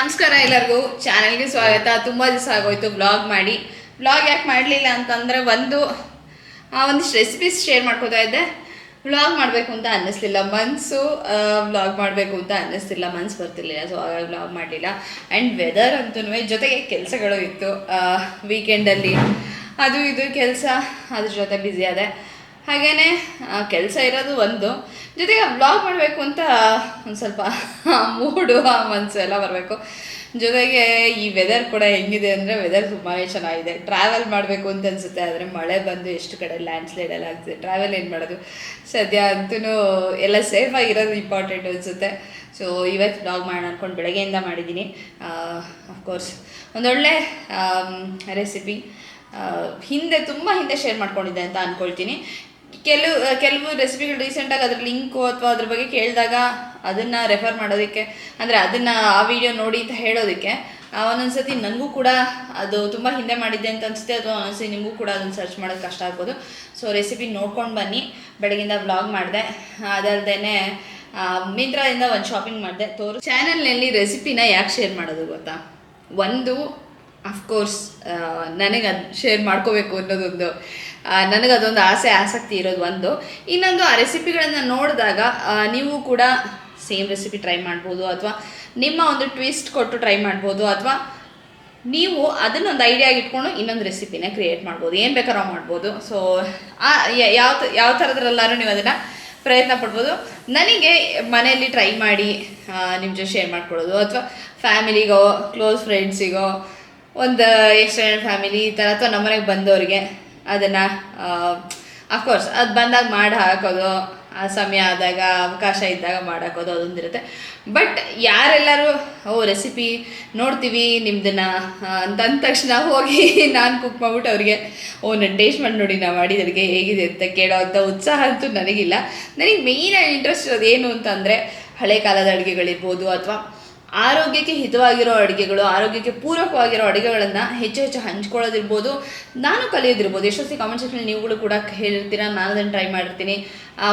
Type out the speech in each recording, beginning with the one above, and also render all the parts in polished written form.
ನಮಸ್ಕಾರ ಎಲ್ಲರಿಗೂ ಚಾನೆಲ್ಗೆ ಸ್ವಾಗತ. ತುಂಬ ದಿವಸ ಆಗೋಯ್ತು ಬ್ಲಾಗ್ ಮಾಡಿ. ಬ್ಲಾಗ್ ಯಾಕೆ ಮಾಡಲಿಲ್ಲ ಅಂತಂದರೆ ಒಂದಿಷ್ಟು ರೆಸಿಪೀಸ್ ಶೇರ್ ಮಾಡ್ಕೋತಾ ಇದ್ದೆ. ವ್ಲಾಗ್ ಮಾಡಬೇಕು ಅಂತ ಅನ್ನಿಸ್ಲಿಲ್ಲ, ವ್ಲಾಗ್ ಮಾಡಬೇಕು ಅಂತ ಅನ್ನಿಸ್ತಿಲ್ಲ, ಮನ್ಸು ಬರ್ತಿರ್ಲಿಲ್ಲ. ಸೊ ಹಾಗಾಗಿ ವ್ಲಾಗ್ ಮಾಡಲಿಲ್ಲ. ಆ್ಯಂಡ್ ವೆದರ್ ಅಂತೂ ಜೊತೆಗೆ ಕೆಲಸಗಳು ಇತ್ತು. ವೀಕೆಂಡಲ್ಲಿ ಅದು ಇದು ಕೆಲಸ, ಅದ್ರ ಜೊತೆ ಬ್ಯುಸಿ ಆದೆ. ಹಾಗೆಯೇ ಕೆಲಸ ಇರೋದು ಒಂದು, ಜೊತೆಗೆ ವ್ಲಾಗ್ ಮಾಡಬೇಕು ಅಂತ ಒಂದು ಸ್ವಲ್ಪ ಮೂಡು ಮನಸ್ಸು ಎಲ್ಲ ಬರಬೇಕು. ಜೊತೆಗೆ ಈ ವೆದರ್ ಕೂಡ ಹೆಂಗಿದೆ ಅಂದರೆ ವೆದರ್ ತುಂಬಾ ಚೆನ್ನಾಗಿದೆ. ಟ್ರಾವೆಲ್ ಮಾಡಬೇಕು ಅಂತ ಅನಿಸುತ್ತೆ, ಆದರೆ ಮಳೆ ಬಂದು ಎಷ್ಟು ಕಡೆ ಲ್ಯಾಂಡ್ಸ್ಲೈಡ್ ಎಲ್ಲ ಆಗ್ತಿದೆ. ಟ್ರಾವೆಲ್ ಏನು ಮಾಡೋದು, ಸದ್ಯ ಅಂತೂ ಎಲ್ಲ ಸೇಫಾಗಿರೋದು ಇಂಪಾರ್ಟೆಂಟ್ ಅನಿಸುತ್ತೆ. ಸೊ ಇವತ್ತು ವ್ಲಾಗ್ ಮಾಡೋಣ ಅಂದ್ಕೊಂಡು ಬೆಳಗ್ಗೆಯಿಂದ ಮಾಡಿದ್ದೀನಿ. ಅಫ್ಕೋರ್ಸ್ ಒಂದೊಳ್ಳೆ ರೆಸಿಪಿ ತುಂಬ ಹಿಂದೆ ಶೇರ್ ಮಾಡ್ಕೊಂಡಿದ್ದೆ ಅಂತ ಅಂದ್ಕೊಳ್ತೀನಿ. ಕೆಲವು ರೆಸಿಪಿಗಳು ರೀಸೆಂಟಾಗಿ ಅದ್ರ ಲಿಂಕು ಅಥವಾ ಅದ್ರ ಬಗ್ಗೆ ಕೇಳಿದಾಗ ಅದನ್ನು ರೆಫರ್ ಮಾಡೋದಕ್ಕೆ, ಅಂದರೆ ಅದನ್ನು ಆ ವಿಡಿಯೋ ನೋಡಿ ಅಂತ ಹೇಳೋದಕ್ಕೆ ಒಂದೊಂದ್ಸತಿ ನನಗೂ ಕೂಡ ಅದು ತುಂಬ ಹಿಂದೆ ಮಾಡಿದ್ದೆ ಅಂತ ಅನಿಸುತ್ತೆ, ಅಥವಾ ಒಂದೊಂದ್ಸತಿ ನಿಮಗೂ ಕೂಡ ಅದನ್ನು ಸರ್ಚ್ ಮಾಡೋದು ಕಷ್ಟ ಆಗ್ಬೋದು. ಸೊ ರೆಸಿಪಿ ನೋಡ್ಕೊಂಡು ಬನ್ನಿ. ಬೆಳಗಿಂದ ವ್ಲಾಗ್ ಮಾಡಿದೆ. ಅದಲ್ಲದೆ ಮಿಂತ್ರಾದಿಂದ ಒಂದು ಶಾಪಿಂಗ್ ಮಾಡಿದೆ. ಚಾನಲ್ನಲ್ಲಿ ರೆಸಿಪಿನ ಯಾಕೆ ಶೇರ್ ಮಾಡೋದು ಗೊತ್ತಾ? ಒಂದು ಅಫ್ಕೋರ್ಸ್ ನನಗೆ ಅದು ಶೇರ್ ಮಾಡ್ಕೋಬೇಕು ಅನ್ನೋದೊಂದು, ನನಗದೊಂದು ಆಸಕ್ತಿ ಇರೋದು ಒಂದು. ಇನ್ನೊಂದು, ಆ ರೆಸಿಪಿಗಳನ್ನು ನೋಡಿದಾಗ ನೀವು ಕೂಡ ಸೇಮ್ ರೆಸಿಪಿ ಟ್ರೈ ಮಾಡ್ಬೋದು, ಅಥವಾ ನಿಮ್ಮ ಒಂದು ಟ್ವಿಸ್ಟ್ ಕೊಟ್ಟು ಟ್ರೈ ಮಾಡ್ಬೋದು, ಅಥವಾ ನೀವು ಅದನ್ನೊಂದು ಐಡಿಯಾ ಇಟ್ಕೊಂಡು ಇನ್ನೊಂದು ರೆಸಿಪಿನ ಕ್ರಿಯೇಟ್ ಮಾಡ್ಬೋದು, ಏನು ಬೇಕಾದ್ರೂ ಮಾಡ್ಬೋದು. ಸೊ ಯಾವ ಥರದ್ರಲ್ಲಾದ್ರೂ ನೀವು ಅದನ್ನು ಪ್ರಯತ್ನ ಪಡ್ಬೋದು. ನನಗೆ ಮನೆಯಲ್ಲಿ ಟ್ರೈ ಮಾಡಿ ನಿಮ್ಮ ಜೊತೆ ಶೇರ್ ಮಾಡ್ಕೊಳ್ಳೋದು, ಅಥವಾ ಫ್ಯಾಮಿಲಿಗೋ ಕ್ಲೋಸ್ ಫ್ರೆಂಡ್ಸಿಗೋ, ಒಂದು ಎಕ್ಸ್ಟೆಂಡೆಡ್ ಫ್ಯಾಮಿಲಿ ಈ ಥರ, ಅಥವಾ ನಮ್ಮನೆಗೆ ಬಂದವರಿಗೆ ಅದನ್ನು ಅಫ್ಕೋರ್ಸ್ ಅದು ಬಂದಾಗ ಮಾಡಿ ಹಾಕೋದು, ಆ ಸಮಯ ಆದಾಗ ಅವಕಾಶ ಇದ್ದಾಗ ಮಾಡಾಕೋದು ಅದೊಂದಿರುತ್ತೆ. ಬಟ್ ಯಾರೆಲ್ಲರೂ ರೆಸಿಪಿ ನೋಡ್ತೀವಿ ನಿಮ್ದನ್ನು ಅಂತಂದ ತಕ್ಷಣ ಹೋಗಿ ನಾನು ಕುಕ್ ಮಾಡ್ಬಿಟ್ಟು ಅವ್ರಿಗೆ ನಾನು ಟೇಸ್ಟ್ ಮಾಡಿ ನೋಡಿ ನಾವು ಮಾಡಿದ ಅಡುಗೆ ಹೇಗಿದೆ ಅಂತ ಕೇಳೋ ಅಂಥ ಉತ್ಸಾಹ ಅಂತೂ ನನಗಿಲ್ಲ. ನನಗೆ ಮೇಯ್ನಾಗಿ ಇಂಟ್ರೆಸ್ಟ್ ಇರೋದು ಏನು ಅಂತಂದರೆ ಹಳೆ ಕಾಲದ ಅಡುಗೆಗಳಿರ್ಬೋದು, ಅಥವಾ ಆರೋಗ್ಯಕ್ಕೆ ಹಿತವಾಗಿರೋ ಅಡುಗೆಗಳು, ಆರೋಗ್ಯಕ್ಕೆ ಪೂರಕವಾಗಿರೋ ಅಡುಗೆಗಳನ್ನು ಹೆಚ್ಚು ಹಂಚ್ಕೊಳ್ಳೋದಿರ್ಬೋದು, ನಾನು ಕಲಿಯೋದಿರ್ಬೋದು. ಎಷ್ಟೊತ್ತಿ ಕಾಮೆಂಟ್ ಸೆಕ್ಷನಲ್ಲಿ ನೀವುಗಳು ಕೂಡ ಹೇಳಿರ್ತೀರ, ನಾನು ಅದನ್ನು ಟ್ರೈ ಮಾಡಿರ್ತೀನಿ.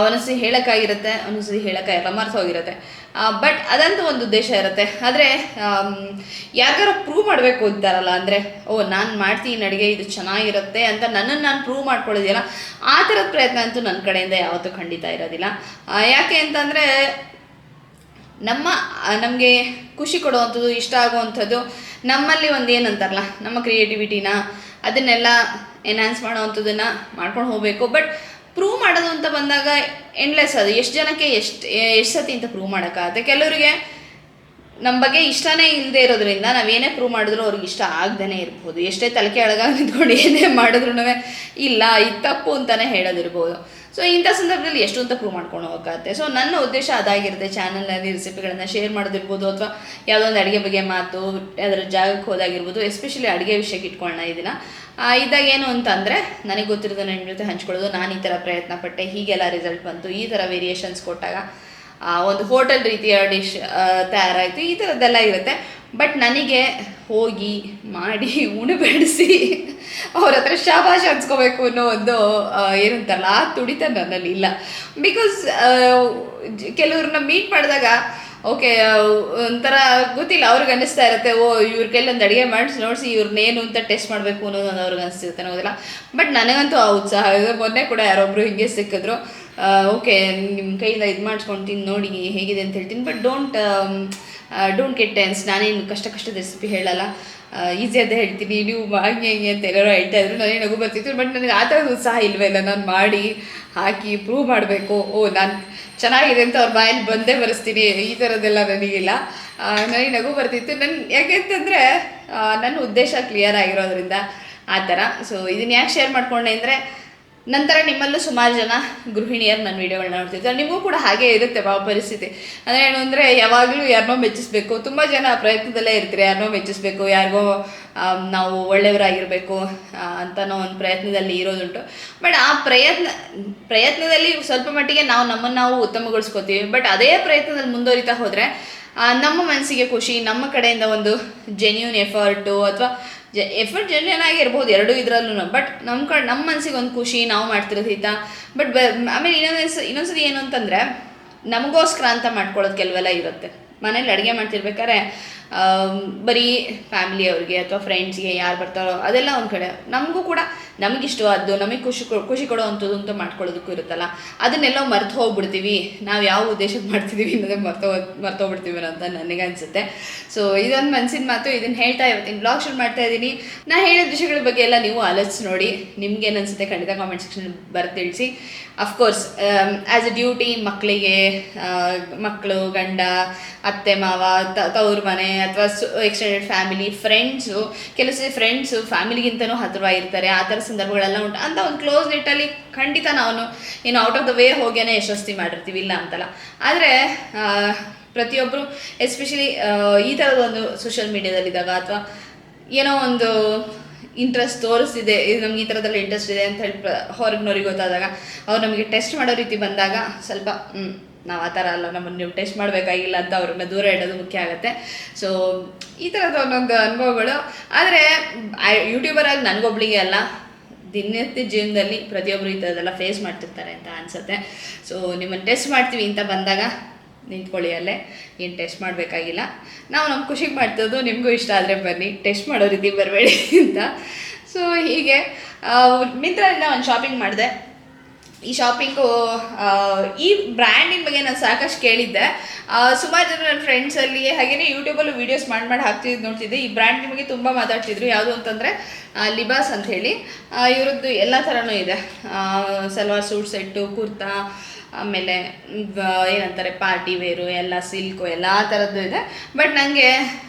ಒಂದೊಂದ್ಸತಿ ಹೇಳೋಕ್ಕಾಗಿರುತ್ತೆ, ಒಂದೊಂದ್ಸತಿ ಹೇಳೋಕ್ಕಾಗಿರಲ್ಲ, ಮರೆಸೋಗಿರುತ್ತೆ. ಬಟ್ ಅದಂತೂ ಒಂದು ಉದ್ದೇಶ ಇರುತ್ತೆ. ಆದರೆ ಯಾರಿಗಾರು ಪ್ರೂವ್ ಮಾಡಬೇಕು ಅಂತಾರಲ್ಲ, ಅಂದರೆ ನಾನು ಮಾಡ್ತೀನಿ ಅಡುಗೆ, ಇದು ಚೆನ್ನಾಗಿರುತ್ತೆ ಅಂತ ನನ್ನನ್ನು ನಾನು ಪ್ರೂವ್ ಮಾಡ್ಕೊಳ್ಳೋದಿಲ್ಲ, ಆ ಥರದ ಪ್ರಯತ್ನ ಅಂತೂ ನನ್ನ ಕಡೆಯಿಂದ ಯಾವತ್ತೂ ಖಂಡಿತ ಇರೋದಿಲ್ಲ. ಯಾಕೆ ಅಂತಂದರೆ ನಮಗೆ ಖುಷಿ ಕೊಡುವಂಥದ್ದು, ಇಷ್ಟ ಆಗುವಂಥದ್ದು, ನಮ್ಮಲ್ಲಿ ಒಂದು ಏನಂತಾರಲ್ಲ, ನಮ್ಮ ಕ್ರಿಯೇಟಿವಿಟಿನ ಅದನ್ನೆಲ್ಲ ಎನ್ಹಾನ್ಸ್ ಮಾಡೋವಂಥದ್ದನ್ನು ಮಾಡ್ಕೊಂಡು ಹೋಗಬೇಕು. ಬಟ್ ಪ್ರೂವ್ ಮಾಡೋದು ಅಂತ ಬಂದಾಗ ಎಂಡ್ಲೆಸ್, ಅದು ಎಷ್ಟು ಜನಕ್ಕೆ ಎಷ್ಟು ಸತಿ ಅಂತ ಪ್ರೂವ್ ಮಾಡೋಕ್ಕಾಗುತ್ತೆ. ಕೆಲವರಿಗೆ ನಮ್ಮ ಬಗ್ಗೆ ಇಷ್ಟನೇ ಇಲ್ಲದೆ ಇರೋದ್ರಿಂದ ನಾವೇನೇ ಪ್ರೂವ್ ಮಾಡಿದ್ರು ಅವ್ರಿಗೆ ಇಷ್ಟ ಆಗದೇ ಇರ್ಬೋದು. ಎಷ್ಟೇ ತಲೆಕೆ ಅಳಗ ನಿಂತ್ಕೊಂಡು ಏನೇ ಮಾಡಿದ್ರು ಇಲ್ಲ ಇದು ತಪ್ಪು ಅಂತಲೇ ಹೇಳೋದಿರ್ಬೋದು. ಸೊ ಇಂಥ ಸಂದರ್ಭದಲ್ಲಿ ಎಷ್ಟು ಅಂತ ಪ್ರೂವ್ ಮಾಡ್ಕೊಂಡು ಹೋಗತ್ತೆ. ಸೊ ನನ್ನ ಉದ್ದೇಶ ಅದಾಗಿರುತ್ತೆ. ಚಾನಲ್ನಲ್ಲಿ ರೆಸಿಪಿಗಳನ್ನು ಶೇರ್ ಮಾಡೋದಿರ್ಬೋದು, ಅಥವಾ ಯಾವುದೋ ಒಂದು ಅಡುಗೆ ಬಗ್ಗೆ ಮಾತು, ಅದರ ಜಾಗಕ್ಕೆ ಹೋದಾಗಿರ್ಬೋದು, ಎಸ್ಪೆಷಲಿ ಅಡುಗೆ ವಿಷಯಕ್ಕೆ ಇಟ್ಕೊಳ್ಳೋಣ ಇದನ್ನು. ಇದಾಗ ಏನು ಅಂತಂದರೆ ನನಗೆ ಗೊತ್ತಿರೋದು ನಿಮ್ಮ ಜೊತೆ ಹಂಚ್ಕೊಳ್ಳೋದು. ನಾನು ಈ ಥರ ಪ್ರಯತ್ನ ಪಟ್ಟೆ, ಹೀಗೆಲ್ಲ ರಿಸಲ್ಟ್ ಬಂತು, ಈ ಥರ ವೇರಿಯೇಷನ್ಸ್ ಕೊಟ್ಟಾಗ ಒಂದು ಹೋಟೆಲ್ ರೀತಿಯ ಡಿಶ್ ತಯಾರಾಯಿತು, ಈ ಥರದ್ದೆಲ್ಲ ಇರುತ್ತೆ. ಬಟ್ ನನಗೆ ಹೋಗಿ ಮಾಡಿ ಉಣಬಡಿಸಿ ಅವ್ರ ಹತ್ರ ಶಾಬಾಷ್ ಹಂಚ್ಕೋಬೇಕು ಅನ್ನೋ ಒಂದು ಏನಂತಾರಲ್ಲ, ಆ ತುಡಿತ ನನ್ನಲ್ಲಿ ಇಲ್ಲ. ಬಿಕಾಸ್ ಕೆಲವ್ರನ್ನ ಮೀಟ್ ಮಾಡಿದಾಗ ಓಕೆ ಒಂಥರ ಗೊತ್ತಿಲ್ಲ, ಅವ್ರಿಗೆ ಅನ್ನಿಸ್ತಾ ಇರುತ್ತೆ, ಇವ್ರ ಕೈಲೊಂದು ಅಡುಗೆ ನೋಡಿಸಿ ಇವ್ರನ್ನೇನು ಅಂತ ಟೆಸ್ಟ್ ಮಾಡಬೇಕು ಅನ್ನೋದು ಅವ್ರಿಗೆ ಅನಿಸ್ತಿರುತ್ತೆ ಅನ್ನೋದಿಲ್ಲ. ಬಟ್ ನನಗಂತೂ ಆ ಉತ್ಸಾಹ ಇದೆ. ಮೊನ್ನೆ ಕೂಡ ಯಾರೊಬ್ಬರು ಹಿಂಗೆ ಸಿಕ್ಕಿದ್ರು, ಓಕೆ ನಿಮ್ಮ ಕೈಯಿಂದ ಇದು ಮಾಡಿಸ್ಕೊಳ್ತೀನಿ ನೋಡಿ ಹೇಗಿದೆ ಅಂತ ಹೇಳ್ತೀನಿ, ಬಟ್ ಡೋಂಟ್ ಗೆಟ್ ಟೆನ್ಸ್. ನಾನೇನು ಕಷ್ಟದ ರೆಸಿಪಿ ಹೇಳಲ್ಲ, ಈಸಿಯಾದೇ ಹೇಳ್ತೀನಿ, ನೀವು ಹಂಗೆ ಅಂತ ಎಲ್ಲರೂ ಹೇಳ್ತಾ ಇದ್ರು, ನನಗೆ ನಗು ಬರ್ತಿತ್ತು. ಬಟ್ ನನಗೆ ಆ ಥರದ ಉತ್ಸಾಹ ಇಲ್ವೇ ಇಲ್ಲ. ನಾನು ಮಾಡಿ ಹಾಕಿ ಪ್ರೂವ್ ಮಾಡಬೇಕು, ನಾನು ಚೆನ್ನಾಗಿದೆ ಅಂತ ಅವ್ರ ಬಾಯಲ್ಲಿ ಬಂದೇ ಬರೆಸ್ತೀನಿ, ಈ ಥರದ್ದೆಲ್ಲ ನನಗಿಲ್ಲ. ನನಗೆ ನಗು ಬರ್ತಿತ್ತು. ಯಾಕೆ ಅಂತಂದರೆ ನನ್ನ ಉದ್ದೇಶ ಕ್ಲಿಯರ್ ಆಗಿರೋದ್ರಿಂದ ಆ ಥರ. ಸೊ ಇದನ್ನು ಯಾಕೆ ಶೇರ್ ಮಾಡ್ಕೊಂಡೆ ಅಂದರೆ, ನಂತರ ನಿಮ್ಮಲ್ಲೂ ಸುಮಾರು ಜನ ಗೃಹಿಣಿಯರು ನನ್ನ ವೀಡಿಯೋಗಳನ್ನ ನೋಡ್ತಿರ್ತಾರೆ. ನಿಮಗೂ ಕೂಡ ಹಾಗೆ ಇರುತ್ತೆ ಪರಿಸ್ಥಿತಿ. ಅಂದರೆ ಏನು ಅಂದರೆ ಯಾವಾಗಲೂ ಯಾರನ್ನೋ ಮೆಚ್ಚಿಸ್ಬೇಕು, ತುಂಬ ಜನ ಪ್ರಯತ್ನದಲ್ಲೇ ಇರ್ತೀರಿ, ಯಾರನ್ನೋ ಮೆಚ್ಚಿಸ್ಬೇಕು, ಯಾರಿಗೋ ನಾವು ಒಳ್ಳೆಯವರಾಗಿರಬೇಕು ಅಂತನೋ ಒಂದು ಪ್ರಯತ್ನದಲ್ಲಿ ಇರೋದುಂಟು. ಬಟ್ ಆ ಪ್ರಯತ್ನದಲ್ಲಿ ಸ್ವಲ್ಪ ಮಟ್ಟಿಗೆ ನಾವು ಉತ್ತಮಗೊಳಿಸ್ಕೋತೀವಿ. ಬಟ್ ಅದೇ ಪ್ರಯತ್ನದಲ್ಲಿ ಮುಂದುವರಿತಾ ಹೋದರೆ ನಮ್ಮ ಮನಸ್ಸಿಗೆ ಖುಷಿ, ನಮ್ಮ ಕಡೆಯಿಂದ ಒಂದು ಜೆನ್ಯೂನ್ ಎಫರ್ಟು, ಅಥವಾ ಎಫರ್ಟ್ ಜೆನ್ಯೂನ್ ಆಗಿರ್ಬೋದು, ಎರಡೂ ಇದರಲ್ಲೂ. ಬಟ್ ನಮ್ಮ ಮನಸ್ಸಿಗೆ ಒಂದು ಖುಷಿ, ನಾವು ಮಾಡ್ತಿರೋದು ಹಿತ. ಬಟ್ ಆಮೇಲೆ ಇನ್ನೊಂದ್ಸತಿ ಏನು ಅಂತಂದರೆ, ನಮಗೋಸ್ಕರ ಅಂತ ಮಾಡ್ಕೊಳ್ಳೋದು ಕೆಲವೆಲ್ಲ ಇರುತ್ತೆ. ಮನೇಲಿ ಅಡುಗೆ ಮಾಡ್ತಿರ್ಬೇಕಾದ್ರೆ ಬರೀ ಫ್ಯಾಮಿಲಿಯವ್ರಿಗೆ ಅಥವಾ ಫ್ರೆಂಡ್ಸ್ಗೆ ಯಾರು ಬರ್ತಾರೋ ಅದೆಲ್ಲ ಒಂದು ಕಡೆ, ನಮಗೂ ಕೂಡ ನಮಗಿಷ್ಟವಾದ್ದು ನಮಗೆ ಖುಷಿ ಕೊಡೋ ಅಂಥದ್ದು ಅಂತ ಮಾಡ್ಕೊಳ್ಳೋದಕ್ಕೂ ಇರುತ್ತಲ್ಲ, ಅದನ್ನೆಲ್ಲೋ ಮರ್ತು ಹೋಗ್ಬಿಡ್ತೀವಿ. ನಾವು ಯಾವ ಉದ್ದೇಶಕ್ಕೆ ಮಾಡ್ತಿದ್ದೀವಿ ಅನ್ನೋದೇ ಮರ್ತೋಗ್ಬಿಡ್ತೀವಿ ಅಂತ ನನಗೆ ಅನಿಸುತ್ತೆ. ಸೊ ಇದೊಂದು ಮನಸ್ಸಿನ ಮಾತು, ಇದನ್ನು ಹೇಳ್ತಾ ಇವತ್ತಿನ ಬ್ಲಾಗ್ ಶುರು ಮಾಡ್ತಾ ಇದ್ದೀನಿ. ನಾ ಹೇಳಿದ ವಿಷಯಗಳ ಬಗ್ಗೆ ಎಲ್ಲ ನೀವು ಆಲೋಚಿಸಿ ನೋಡಿ, ನಿಮ್ಗೇನು ಅನಿಸುತ್ತೆ ಖಂಡಿತ ಕಾಮೆಂಟ್ ಸೆಕ್ಷನ್ ಬರ್ದು ತಿಳಿಸಿ. ಅಫ್ಕೋರ್ಸ್ ಆ್ಯಸ್ ಎ ಡ್ಯೂಟಿ ಮಕ್ಕಳು, ಗಂಡ, ಅತ್ತೆ ಮಾವ, ತವ್ರ ಮನೆ ಅಥವಾ ಎಕ್ಸ್ಟೆಂಡೆಡ್ ಫ್ಯಾಮಿಲಿ, ಫ್ರೆಂಡ್ಸು, ಕೆಲವು ಸರಿ ಫ್ರೆಂಡ್ಸು ಫ್ಯಾಮಿಲಿಗಿಂತನೂ ಹತ್ತಿರವಾಗಿರ್ತಾರೆ. ಆ ಥರ ಸಂದರ್ಭಗಳೆಲ್ಲ ಉಂಟು ಅಂತ ಒಂದು ಕ್ಲೋಸ್ ನೆಟ್ಟಲ್ಲಿ ಖಂಡಿತ ನಾವು ಏನು ಔಟ್ ಆಫ್ ದ ವೇ ಹೋಗಿಯೇ ಯಶಸ್ವಿ ಮಾಡಿರ್ತೀವಿ, ಇಲ್ಲ ಅಂತಲ್ಲ. ಆದರೆ ಪ್ರತಿಯೊಬ್ಬರು ಎಸ್ಪೆಷಲಿ ಈ ಥರದ ಒಂದು ಸೋಷಿಯಲ್ ಮೀಡಿಯಾದಲ್ಲಿದ್ದಾಗ ಅಥವಾ ಏನೋ ಒಂದು ಇಂಟ್ರೆಸ್ಟ್ ತೋರಿಸ್ತಿದೆ, ಇದು ನಮ್ಗೆ ಈ ಥರದಲ್ಲಿ ಇಂಟ್ರೆಸ್ಟ್ ಇದೆ ಅಂತ ಹೇಳಿ ಹೊರಗಿನವ್ರಿಗೆ ಗೊತ್ತಾದಾಗ, ಅವ್ರು ನಮಗೆ ಟೆಸ್ಟ್ ಮಾಡೋ ರೀತಿ ಬಂದಾಗ ಸ್ವಲ್ಪ ನಾವು ಆ ಥರ ಅಲ್ಲ, ನಮ್ಮನ್ನು ನೀವು ಟೆಸ್ಟ್ ಮಾಡಬೇಕಾಗಿಲ್ಲ ಅಂತ ಅವ್ರನ್ನ ದೂರ ಇಡೋದು ಮುಖ್ಯ ಆಗುತ್ತೆ. ಸೊ ಈ ಥರದ ಒಂದೊಂದು ಅನುಭವಗಳು. ಆದರೆ ಯೂಟ್ಯೂಬರ್ ಆಗಿ ನನಗೊಬ್ಳಿಗೆ ಅಲ್ಲ, ದಿನನಿತ್ಯ ಜೀವನದಲ್ಲಿ ಪ್ರತಿಯೊಬ್ಬರು ಈ ಥರದ್ದೆಲ್ಲ ಫೇಸ್ ಮಾಡ್ತಿರ್ತಾರೆ ಅಂತ ಅನಿಸುತ್ತೆ. ಸೊ ನಿಮ್ಮನ್ನು ಟೆಸ್ಟ್ ಮಾಡ್ತೀವಿ ಅಂತ ಬಂದಾಗ ನಿಂತ್ಕೊಳ್ಳಿ ಅಲ್ಲೇ, ಏನು ಟೆಸ್ಟ್ ಮಾಡಬೇಕಾಗಿಲ್ಲ. ನಾವು ನಮ್ಮ ಖುಷಿಗೆ ಮಾಡ್ತಿರೋದು, ನಿಮಗೂ ಇಷ್ಟ ಆದರೆ ಬನ್ನಿ, ಟೆಸ್ಟ್ ಮಾಡೋ ರೀತಿ ಬರಬೇಡಿ ಅಂತ. ಸೊ ಹೀಗೆ ಮಿಂತ್ರಾದಿಂದ ಒಂದು ಶಾಪಿಂಗ್ ಮಾಡಿದೆ. ಈ ಶಾಪಿಂಗು, ಈ ಬ್ರ್ಯಾಂಡಿನ ಬಗ್ಗೆ ನಾನು ಸಾಕಷ್ಟು ಕೇಳಿದ್ದೆ. ಸುಮಾರು ಜನ ನನ್ನ ಫ್ರೆಂಡ್ಸಲ್ಲಿ ಹಾಗೆಯೇ ಯೂಟ್ಯೂಬಲ್ಲೂ ವೀಡಿಯೋಸ್ ಮಾಡಿ ಹಾಕ್ತಿದ್ದು ನೋಡ್ತಿದ್ದೆ. ಈ ಬ್ರ್ಯಾಂಡಿನ ಬಗ್ಗೆ ತುಂಬ ಮಾತಾಡ್ತಿದ್ರು. ಯಾವುದು ಅಂತಂದರೆ ಲಿಬಾಸ್ ಅಂಥೇಳಿ. ಇವ್ರದ್ದು ಎಲ್ಲ ಥರನೂ ಇದೆ, ಸಲ್ವಾರ್ ಸೂಟ್ ಸೆಟ್ಟು, ಕುರ್ತಾ, ಆಮೇಲೆ ಏನಂತಾರೆ ಪಾರ್ಟಿ ವೇರು, ಎಲ್ಲ ಸಿಲ್ಕು, ಎಲ್ಲ ಥರದ್ದು ಇದೆ. ಬಟ್ ನನಗೆ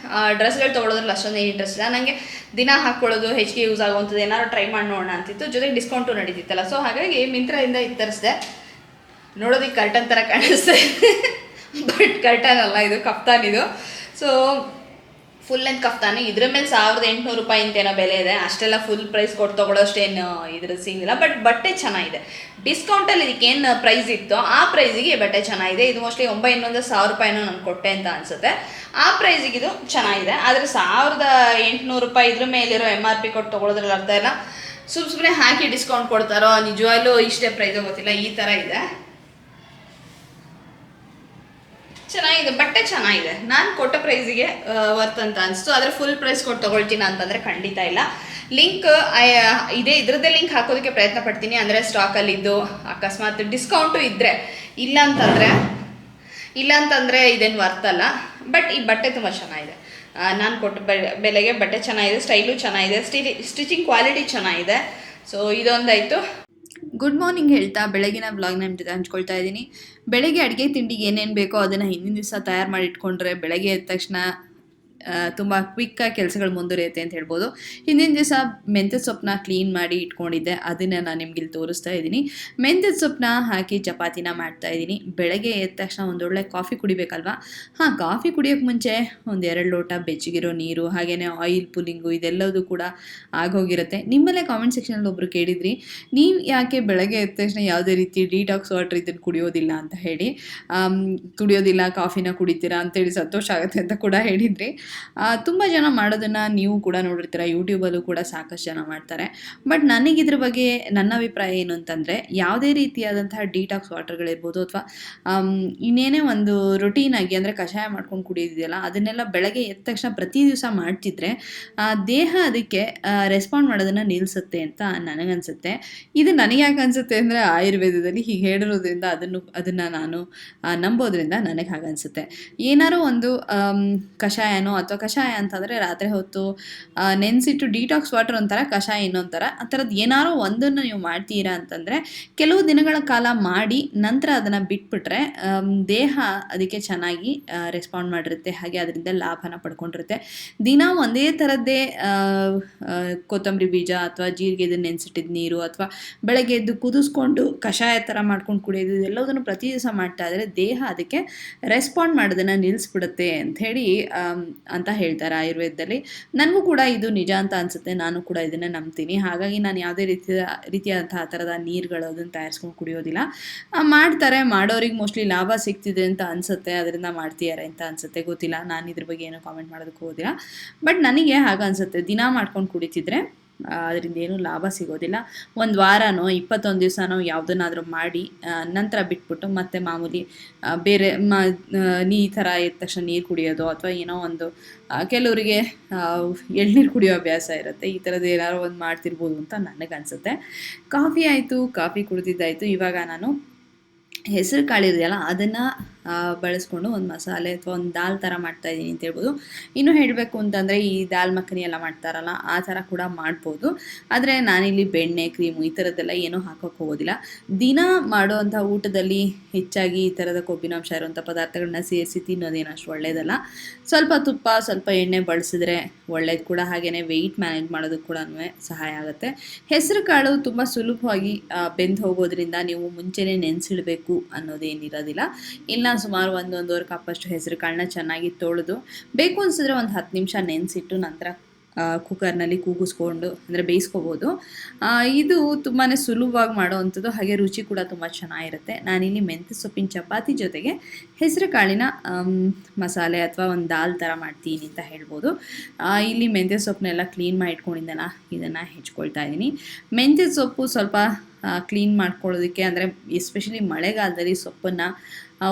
ಡ್ರೆಸ್ಗಳು ತೊಗೊಳೋದ್ರಲ್ಲಿ ಅಷ್ಟೊಂದು ಏನು ಇಂಟ್ರೆಸ್ಟ್ ಇಲ್ಲ. ನನಗೆ ದಿನ ಹಾಕ್ಕೊಳ್ಳೋದು, ಹೆಚ್ಚಿಗೆ ಯೂಸ್ ಆಗುವಂಥದ್ದು ಏನಾದ್ರು ಟ್ರೈ ಮಾಡಿ ನೋಡೋಣ ಅಂತಿತ್ತು. ಜೊತೆಗೆ ಡಿಸ್ಕೌಂಟು ನಡೀತಿತ್ತಲ್ಲ. ಸೊ ಹಾಗಾಗಿ ಮಿಂತ್ರಾದಿಂದ ಇದು ತರಿಸಿದೆ. ನೋಡೋದಕ್ಕೆ ಕರ್ಟನ್ ಥರ ಕಾಣಿಸ್ತೆ, ಬಟ್ ಕರ್ಟನ್ ಅಲ್ಲ, ಇದು ಕಫ್ತಾನ್. ಇದು ಸೊ ಫುಲ್ ಲೆಂತ್ ಕಫ್ತಾನೆ. ಇದ್ರ ಮೇಲೆ 1800 ರೂಪಾಯಿ ಅಂತೇನೋ ಬೆಲೆ ಇದೆ. ಅಷ್ಟೆಲ್ಲ ಫುಲ್ ಪ್ರೈಸ್ ಕೊಟ್ಟು ತೊಗೊಳ್ಳೋಷ್ಟೇನು ಇದ್ರ ಸೀನಿಲ್ಲ. ಬಟ್ ಬಟ್ಟೆ ಚೆನ್ನಾಗಿದೆ. ಡಿಸ್ಕೌಂಟಲ್ಲಿ ಇದಕ್ಕೇನು ಪ್ರೈಸ್ ಇತ್ತೋ ಆ ಪ್ರೈಸಿಗೆ ಬಟ್ಟೆ ಚೆನ್ನಾಗಿದೆ. ಇದು ಮೋಸ್ಟ್ಲಿ 900-1000 ರೂಪಾಯಿನೂ ನಾನು ಕೊಟ್ಟೆ ಅಂತ ಅನಿಸುತ್ತೆ. ಆ ಪ್ರೈಸಿಗೆ ಇದು ಚೆನ್ನಾಗಿದೆ. ಆದರೆ 1800 ರೂಪಾಯಿ ಇದ್ರ ಮೇಲಿರೋ MRP ಕೊಟ್ಟು ತೊಗೊಳೋದ್ರಲ್ಲಿ ಅರ್ಥ ಇಲ್ಲ. ಸುಮ್ಮನೆ ಹಾಕಿ ಡಿಸ್ಕೌಂಟ್ ಕೊಡ್ತಾರೋ, ನಿಜವಾಗ್ಲೂ ಇಷ್ಟೇ ಪ್ರೈಸ್ ಗೊತ್ತಿಲ್ಲ, ಈ ಥರ ಇದೆ. ಚೆನ್ನಾಗಿದೆ, ಬಟ್ಟೆ ಚೆನ್ನಾಗಿದೆ. ನಾನು ಕೊಟ್ಟ ಪ್ರೈಸಿಗೆ ವರ್ತ್ ಅಂತ ಅನಿಸ್ತು. ಆದರೆ ಫುಲ್ ಪ್ರೈಸ್ ಕೊಟ್ಟು ತೊಗೊಳ್ತೀನಿ ಅಂತಂದರೆ ಖಂಡಿತ ಇಲ್ಲ. ಲಿಂಕ್ ಇದರದ್ದೇ ಲಿಂಕ್ ಹಾಕೋದಕ್ಕೆ ಪ್ರಯತ್ನ ಪಡ್ತೀನಿ. ಅಂದರೆ ಸ್ಟಾಕಲ್ಲಿದ್ದು ಅಕಸ್ಮಾತ್ ಡಿಸ್ಕೌಂಟು ಇದ್ದರೆ, ಇಲ್ಲ ಅಂತಂದರೆ ಇದೇನು ವರ್ತ್ ಅಲ್ಲ. ಬಟ್ ಈ ಬಟ್ಟೆ ತುಂಬ ಚೆನ್ನಾಗಿದೆ. ನಾನು ಕೊಟ್ಟ ಬೆಲೆಗೆ ಬಟ್ಟೆ ಚೆನ್ನಾಗಿದೆ, ಸ್ಟೈಲು ಚೆನ್ನಾಗಿದೆ, ಸ್ಟಿಚಿಂಗ್ ಕ್ವಾಲಿಟಿ ಚೆನ್ನಾಗಿದೆ. ಸೊ ಇದೊಂದಾಯಿತು. ಗುಡ್ ಮಾರ್ನಿಂಗ್ ಹೇಳ್ತಾ ಬೆಳಗಿನ ವ್ಲಾಗ್ನ ನಿಮ್ಮ ಜೊತೆ ಹಂಚ್ಕೊಳ್ತಾ ಇದ್ದೀನಿ. ಬೆಳಗ್ಗೆ ಅಡುಗೆ ತಿಂಡಿಗೆ ಏನೇನು ಬೇಕೋ ಅದನ್ನು ಹಿಂದಿನ ದಿವಸ ತಯಾರು ಮಾಡಿ ಇಟ್ಕೊಂಡ್ರೆ ಬೆಳಗ್ಗೆ ಎದ್ದ ತಕ್ಷಣ ತುಂಬ ಕ್ವಿಕ್ಕಾಗಿ ಕೆಲಸಗಳು ಮುಂದುವರಿಯುತ್ತೆ ಅಂತ ಹೇಳ್ಬೋದು. ಹಿಂದಿನ ದಿವಸ ಮೆಂತ್ಯದ ಸೊಪ್ಪನ್ನ ಕ್ಲೀನ್ ಮಾಡಿ ಇಟ್ಕೊಂಡಿದ್ದೆ, ಅದನ್ನು ನಾನು ನಿಮ್ಗೆ ಇಲ್ಲಿ ತೋರಿಸ್ತಾ ಇದ್ದೀನಿ. ಮೆಂತ್ಯದ ಸೊಪ್ಪನ್ನ ಹಾಕಿ ಚಪಾತಿನ ಮಾಡ್ತಾ ಇದ್ದೀನಿ. ಬೆಳಗ್ಗೆ ಎದ್ದ ತಕ್ಷಣ ಒಂದೊಳ್ಳೆ ಕಾಫಿ ಕುಡಿಬೇಕಲ್ವಾ? ಕಾಫಿ ಕುಡಿಯೋಕ್ಕೆ ಮುಂಚೆ 1-2 ಲೋಟ ಬೆಚ್ಚಗಿರೋ ನೀರು, ಹಾಗೆಯೇ ಆಯಿಲ್ ಪುಲ್ಲಿಂಗು, ಇದೆಲ್ಲದೂ ಕೂಡ ಆಗೋಗಿರುತ್ತೆ. ನಿಮ್ಮಲ್ಲೇ ಕಾಮೆಂಟ್ ಸೆಕ್ಷನಲ್ಲಿ ಒಬ್ಬರು ಕೇಳಿದ್ರಿ, ನೀವು ಯಾಕೆ ಬೆಳಗ್ಗೆ ಎದ್ದ ತಕ್ಷಣ ಯಾವುದೇ ರೀತಿ ಡಿಟಾಕ್ಸ್ ವಾಟರ್ ಇದನ್ನು ಕುಡಿಯೋದಿಲ್ಲ ಅಂತ ಹೇಳಿ, ಕುಡಿಯೋದಿಲ್ಲ ಕಾಫಿನ ಕುಡಿತೀರಾ ಅಂತೇಳಿ ಸಂತೋಷ ಆಗುತ್ತೆ ಅಂತ ಕೂಡ ಹೇಳಿದ್ರಿ. ತುಂಬ ಜನ ಮಾಡೋದನ್ನು ನೀವು ಕೂಡ ನೋಡಿರ್ತೀರ, ಯೂಟ್ಯೂಬಲ್ಲೂ ಕೂಡ ಸಾಕಷ್ಟು ಜನ ಮಾಡ್ತಾರೆ. ಬಟ್ ನನಗಿದ್ರ ಬಗ್ಗೆ ನನ್ನ ಅಭಿಪ್ರಾಯ ಏನು ಅಂತಂದರೆ, ಯಾವುದೇ ರೀತಿಯಾದಂತಹ ಡಿಟಾಕ್ಸ್ ವಾಟರ್ಗಳಿರ್ಬೋದು ಅಥವಾ ಇನ್ನೇನೇ ಒಂದು ರೊಟೀನಾಗಿ ಅಂದರೆ ಕಷಾಯ ಮಾಡ್ಕೊಂಡು ಕುಡಿಯೋದಿದೆಯಲ್ಲ, ಅದನ್ನೆಲ್ಲ ಬೆಳಗ್ಗೆ ಎದ್ದ ತಕ್ಷಣ ಪ್ರತಿ ದಿವಸ ಮಾಡ್ತಿದ್ರೆ ದೇಹ ಅದಕ್ಕೆ ರೆಸ್ಪಾಂಡ್ ಮಾಡೋದನ್ನು ನಿಲ್ಲಿಸುತ್ತೆ ಅಂತ ನನಗನ್ಸುತ್ತೆ. ಇದು ನನಗೆ ಯಾಕೆ ಅನಿಸುತ್ತೆ ಅಂದರೆ, ಆಯುರ್ವೇದದಲ್ಲಿ ಹೀಗೆ ಹೇಳಿರೋದ್ರಿಂದ ಅದನ್ನು ನಾನು ನಂಬೋದ್ರಿಂದ ನನಗೆ ಹಾಗನ್ಸುತ್ತೆ. ಏನಾರೋ ಒಂದು ಕಷಾಯನೋ ಅಥವಾ ಕಷಾಯ ಅಂತಂದರೆ ರಾತ್ರಿ ಹೊತ್ತು ನೆನೆಸಿಟ್ಟು ಡಿಟಾಕ್ಸ್ ವಾಟರ್ ಒಂಥರ, ಕಷಾಯ ಇನ್ನೊಂಥರ, ಆ ಥರದ್ದು ಏನಾರೋ ಒಂದನ್ನು ನೀವು ಮಾಡ್ತೀರಾ ಅಂತಂದರೆ ಕೆಲವು ದಿನಗಳ ಕಾಲ ಮಾಡಿ ನಂತರ ಅದನ್ನು ಬಿಟ್ಬಿಟ್ರೆ ದೇಹ ಅದಕ್ಕೆ ಚೆನ್ನಾಗಿ ರೆಸ್ಪಾಂಡ್ ಮಾಡಿರುತ್ತೆ, ಹಾಗೆ ಅದರಿಂದ ಲಾಭನ ಪಡ್ಕೊಂಡಿರುತ್ತೆ. ದಿನ ಒಂದೇ ಥರದ್ದೇ ಕೊತ್ತಂಬರಿ ಬೀಜ ಅಥವಾ ಜೀರಿಗೆ ಇದನ್ನು ನೆನೆಸಿಟ್ಟಿದ್ದ ನೀರು ಅಥವಾ ಬೆಳಗ್ಗೆ ಎದ್ದು ಕುದಿಸ್ಕೊಂಡು ಕಷಾಯ ಥರ ಮಾಡ್ಕೊಂಡು ಕುಡಿಯೋದು, ಎಲ್ಲದನ್ನು ಪ್ರತಿ ದಿವಸ ಮಾಡ್ತಾ ಇದ್ದರೆ ದೇಹ ಅದಕ್ಕೆ ರೆಸ್ಪಾಂಡ್ ಮಾಡೋದನ್ನು ನಿಲ್ಲಿಸ್ಬಿಡುತ್ತೆ ಅಂಥೇಳಿ ಅಂತ ಹೇಳ್ತಾರೆ ಆಯುರ್ವೇದದಲ್ಲಿ. ನನಗೂ ಕೂಡ ಇದು ನಿಜ ಅಂತ ಅನಿಸುತ್ತೆ. ನಾನು ಕೂಡ ಇದನ್ನು ನಂಬ್ತೀನಿ. ಹಾಗಾಗಿ ನಾನು ಯಾವುದೇ ರೀತಿಯಾದಂಥ ಆ ಥರದ ನೀರುಗಳು ಅದನ್ನು ತಯಾರಿಸ್ಕೊಂಡು ಕುಡಿಯೋದಿಲ್ಲ. ಮಾಡ್ತಾರೆ, ಮಾಡೋರಿಗೆ ಮೋಸ್ಟ್ಲಿ ಲಾಭ ಸಿಗ್ತಿದೆ ಅಂತ ಅನಿಸುತ್ತೆ, ಅದರಿಂದ ಮಾಡ್ತಿದ್ದಾರೆ ಅಂತ ಅನಿಸುತ್ತೆ, ಗೊತ್ತಿಲ್ಲ. ನಾನು ಇದ್ರ ಬಗ್ಗೆ ಏನೂ ಕಾಮೆಂಟ್ ಮಾಡೋದಕ್ಕೆ ಹೋಗೋದಿಲ್ಲ. ಬಟ್ ನನಗೆ ಹಾಗೆ ಅನಿಸುತ್ತೆ, ದಿನ ಮಾಡ್ಕೊಂಡು ಕುಡಿತಿದ್ರೆ ಅದರಿಂದ ಏನೂ ಲಾಭ ಸಿಗೋದಿಲ್ಲ. ಒಂದು ವಾರನೋ 21 ದಿವಸನೋ ಯಾವುದನ್ನಾದರೂ ಮಾಡಿ ನಂತರ ಬಿಟ್ಬಿಟ್ಟು ಮತ್ತೆ ಮಾಮೂಲಿ ಬೇರೆ ಈ ಥರ ಇದ್ದ ತಕ್ಷಣ ನೀರು ಕುಡಿಯೋದು ಅಥವಾ ಏನೋ ಒಂದು ಕೆಲವರಿಗೆ ಎಳ್ನೀರು ಕುಡಿಯೋ ಅಭ್ಯಾಸ ಇರುತ್ತೆ. ಈ ಥರದ್ದು ಏನಾದ್ರು ಒಂದು ಮಾಡ್ತಿರ್ಬೋದು ಅಂತ ನನಗನ್ಸುತ್ತೆ. ಕಾಫಿ ಆಯಿತು, ಕಾಫಿ ಕುಡಿದಿದ್ದಾಯಿತು. ಇವಾಗ ನಾನು ಹೆಸರು ಕಾಳು ಇದೆಯಲ್ಲ ಅದನ್ನು ಬಳಸ್ಕೊಂಡು ಒಂದು ಮಸಾಲೆ ಅಥವಾ ಒಂದು ದಾಲ್ ಥರ ಮಾಡ್ತಾಯಿದ್ದೀನಿ ಅಂತ ಹೇಳ್ಬೋದು. ಇನ್ನೂ ಹೇಳಬೇಕು ಅಂತಂದರೆ ಈ ದಾಲ್ ಮಖನಿ ಎಲ್ಲ ಮಾಡ್ತಾರಲ್ಲ ಆ ಥರ ಕೂಡ ಮಾಡ್ಬೋದು. ಆದರೆ ನಾನಿಲ್ಲಿ ಬೆಣ್ಣೆ, ಕ್ರೀಮು ಈ ಥರದ್ದೆಲ್ಲ ಏನೂ ಹಾಕೋಕ್ಕೆ ಹೋಗೋದಿಲ್ಲ. ದಿನ ಮಾಡೋವಂಥ ಊಟದಲ್ಲಿ ಹೆಚ್ಚಾಗಿ ಈ ಥರದ ಕೊಬ್ಬಿನಾಂಶ ಇರುವಂಥ ಪದಾರ್ಥಗಳನ್ನ ಸೇರಿಸಿ ತಿನ್ನೋದೇನು ಅಷ್ಟು ಒಳ್ಳೆಯದಲ್ಲ. ಸ್ವಲ್ಪ ತುಪ್ಪ, ಸ್ವಲ್ಪ ಎಣ್ಣೆ ಬಳಸಿದ್ರೆ ಒಳ್ಳೇದು ಕೂಡ. ಹಾಗೆಯೇ ವೆಯ್ಟ್ ಮ್ಯಾನೇಜ್ ಮಾಡೋದಕ್ಕೆ ಕೂಡ ಸಹಾಯ ಆಗುತ್ತೆ. ಹೆಸರು ಕಾಳು ತುಂಬ ಸುಲಭವಾಗಿ ಬೆಂದು ಹೋಗೋದ್ರಿಂದ ನೀವು ಮುಂಚೆನೇ ನೆನೆಸಿಡಬೇಕು ಅನ್ನೋದೇನಿರೋದಿಲ್ಲ. ಇಲ್ಲ ಸುಮಾರು ಒಂದೂವರೆ ಕಪ್ಪಷ್ಟು ಹೆಸರು ಕಾಳನ್ನ ಚೆನ್ನಾಗಿ ತೊಳೆದು ಬೇಕು ಅನಿಸಿದ್ರೆ ಒಂದು 10 ನಿಮಿಷ ನೆನೆಸಿಟ್ಟು ನಂತರ ಕುಕ್ಕರ್ನಲ್ಲಿ ಕೂಗಿಸ್ಕೊಂಡು ಅಂದರೆ ಬೇಯಿಸ್ಕೋಬೋದು. ಇದು ತುಂಬಾ ಸುಲಭವಾಗಿ ಮಾಡೋವಂಥದ್ದು, ಹಾಗೆ ರುಚಿ ಕೂಡ ತುಂಬ ಚೆನ್ನಾಗಿರುತ್ತೆ. ನಾನಿಲ್ಲಿ ಮೆಂತ್ಯ ಸೊಪ್ಪಿನ ಚಪಾತಿ ಜೊತೆಗೆ ಹೆಸರು ಕಾಳಿನ ಮಸಾಲೆ ಅಥವಾ ಒಂದು ದಾಲ್ ಥರ ಮಾಡ್ತೀನಿ ಅಂತ ಹೇಳ್ಬೋದು. ಇಲ್ಲಿ ಮೆಂತ್ಯ ಸೊಪ್ಪನ್ನೆಲ್ಲ ಕ್ಲೀನ್ ಮಾಡಿ ಇಟ್ಕೊಂಡಿದ್ದೆನಲ್ಲ ಇದನ್ನು ಹೆಚ್ಕೊಳ್ತಾ ಇದ್ದೀನಿ. ಮೆಂತ್ಯ ಸೊಪ್ಪು ಸ್ವಲ್ಪ ಕ್ಲೀನ್ ಮಾಡ್ಕೊಳ್ಳೋದಕ್ಕೆ ಅಂದರೆ ಎಸ್ಪೆಷಲಿ ಮಳೆಗಾಲದಲ್ಲಿ ಸೊಪ್ಪನ್ನು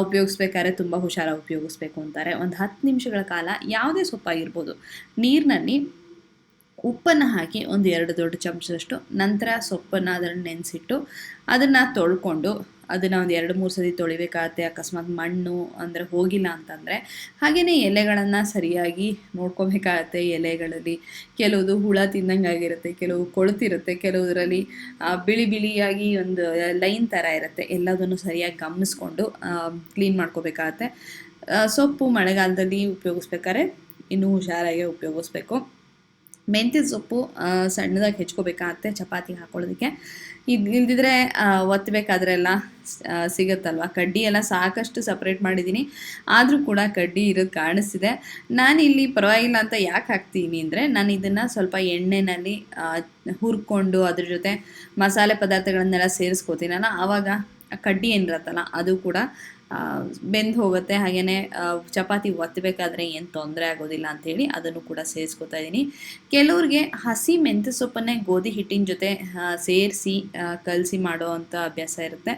ಉಪಯೋಗಿಸ್ಬೇಕಾದ್ರೆ ತುಂಬ ಹುಷಾರಾಗಿ ಉಪಯೋಗಿಸ್ಬೇಕು ಅಂತಾರೆ. ಒಂದು 10 ನಿಮಿಷಗಳ ಕಾಲ ಯಾವುದೇ ಸೊಪ್ಪಾಗಿರ್ಬೋದು ನೀರಿನಲ್ಲಿ ಉಪ್ಪನ್ನು ಹಾಕಿ ಒಂದು 2 ದೊಡ್ಡ ಚಮಚದಷ್ಟು, ನಂತರ ಸೊಪ್ಪನ್ನು ಅದನ್ನು ನೆನೆಸಿಟ್ಟು ಅದನ್ನು ತೊಳ್ಕೊಂಡು ಅದನ್ನು ಒಂದು 2-3 ಸತಿ ತೊಳಿಬೇಕಾಗತ್ತೆ. ಅಕಸ್ಮಾತ್ ಮಣ್ಣು ಅಂದರೆ ಹೋಗಿಲ್ಲ ಅಂತಂದರೆ. ಹಾಗೆಯೇ ಎಲೆಗಳನ್ನು ಸರಿಯಾಗಿ ನೋಡ್ಕೋಬೇಕಾಗತ್ತೆ. ಎಲೆಗಳಲ್ಲಿ ಕೆಲವುದು ಹುಳ ತಿಂದಂಗೆ ಆಗಿರುತ್ತೆ, ಕೆಲವು ಕೊಳ್ತಿರುತ್ತೆ, ಕೆಲವುದರಲ್ಲಿ ಬಿಳಿ ಬಿಳಿಯಾಗಿ ಒಂದು ಲೈನ್ ಥರ ಇರುತ್ತೆ. ಎಲ್ಲದನ್ನು ಸರಿಯಾಗಿ ಗಮನಿಸ್ಕೊಂಡು ಕ್ಲೀನ್ ಮಾಡ್ಕೋಬೇಕಾಗತ್ತೆ. ಸೊಪ್ಪು ಮಳೆಗಾಲದಲ್ಲಿ ಉಪಯೋಗಿಸ್ಬೇಕಾದ್ರೆ ಇನ್ನೂ ಹುಷಾರಾಗಿ ಉಪಯೋಗಿಸ್ಬೇಕು. ಮೆಂತ್ಯ ಸೊಪ್ಪು ಸಣ್ಣದಾಗಿ ಹೆಚ್ಕೋಬೇಕಾಗತ್ತೆ ಚಪಾತಿಗೆ ಹಾಕೊಳ್ಳೋದಕ್ಕೆ. ಇಲ್ದಿದ್ರೆ ಒತ್ತಬೇಕಾದ್ರೆಲ್ಲ ಸಿಗುತ್ತಲ್ವ. ಕಡ್ಡಿ ಎಲ್ಲ ಸಾಕಷ್ಟು ಸಪ್ರೇಟ್ ಮಾಡಿದ್ದೀನಿ, ಆದರೂ ಕೂಡ ಕಡ್ಡಿ ಇರೋದು ಕಾಣಿಸ್ತಿದೆ. ನಾನಿಲ್ಲಿ ಪರವಾಗಿಲ್ಲ ಅಂತ ಯಾಕೆ ಹಾಕ್ತೀನಿ ಅಂದರೆ, ನಾನು ಇದನ್ನು ಸ್ವಲ್ಪ ಎಣ್ಣೆಯಲ್ಲಿ ಹುರ್ಕೊಂಡು ಅದ್ರ ಜೊತೆ ಮಸಾಲೆ ಪದಾರ್ಥಗಳನ್ನೆಲ್ಲ ಸೇರಿಸ್ಕೋತೀನಲ್ಲ, ಆವಾಗ ಕಡ್ಡಿ ಏನಿರತ್ತಲ್ಲ ಅದು ಕೂಡ ಬೆಂದು ಹೋಗುತ್ತೆ. ಹಾಗೆಯೇ ಚಪಾತಿ ಒತ್ತಬೇಕಾದ್ರೆ ಏನು ತೊಂದರೆ ಆಗೋದಿಲ್ಲ ಅಂಥೇಳಿ ಅದನ್ನು ಕೂಡ ಸೇರಿಸ್ಕೊತಾ ಇದ್ದೀನಿ. ಕೆಲವ್ರಿಗೆ ಹಸಿ ಮೆಂತ್ಯ ಸೊಪ್ಪನ್ನೇ ಗೋಧಿ ಹಿಟ್ಟಿನ ಜೊತೆ ಸೇರಿಸಿ ಕಲಸಿ ಮಾಡೋ ಅಂಥ ಅಭ್ಯಾಸ ಇರುತ್ತೆ.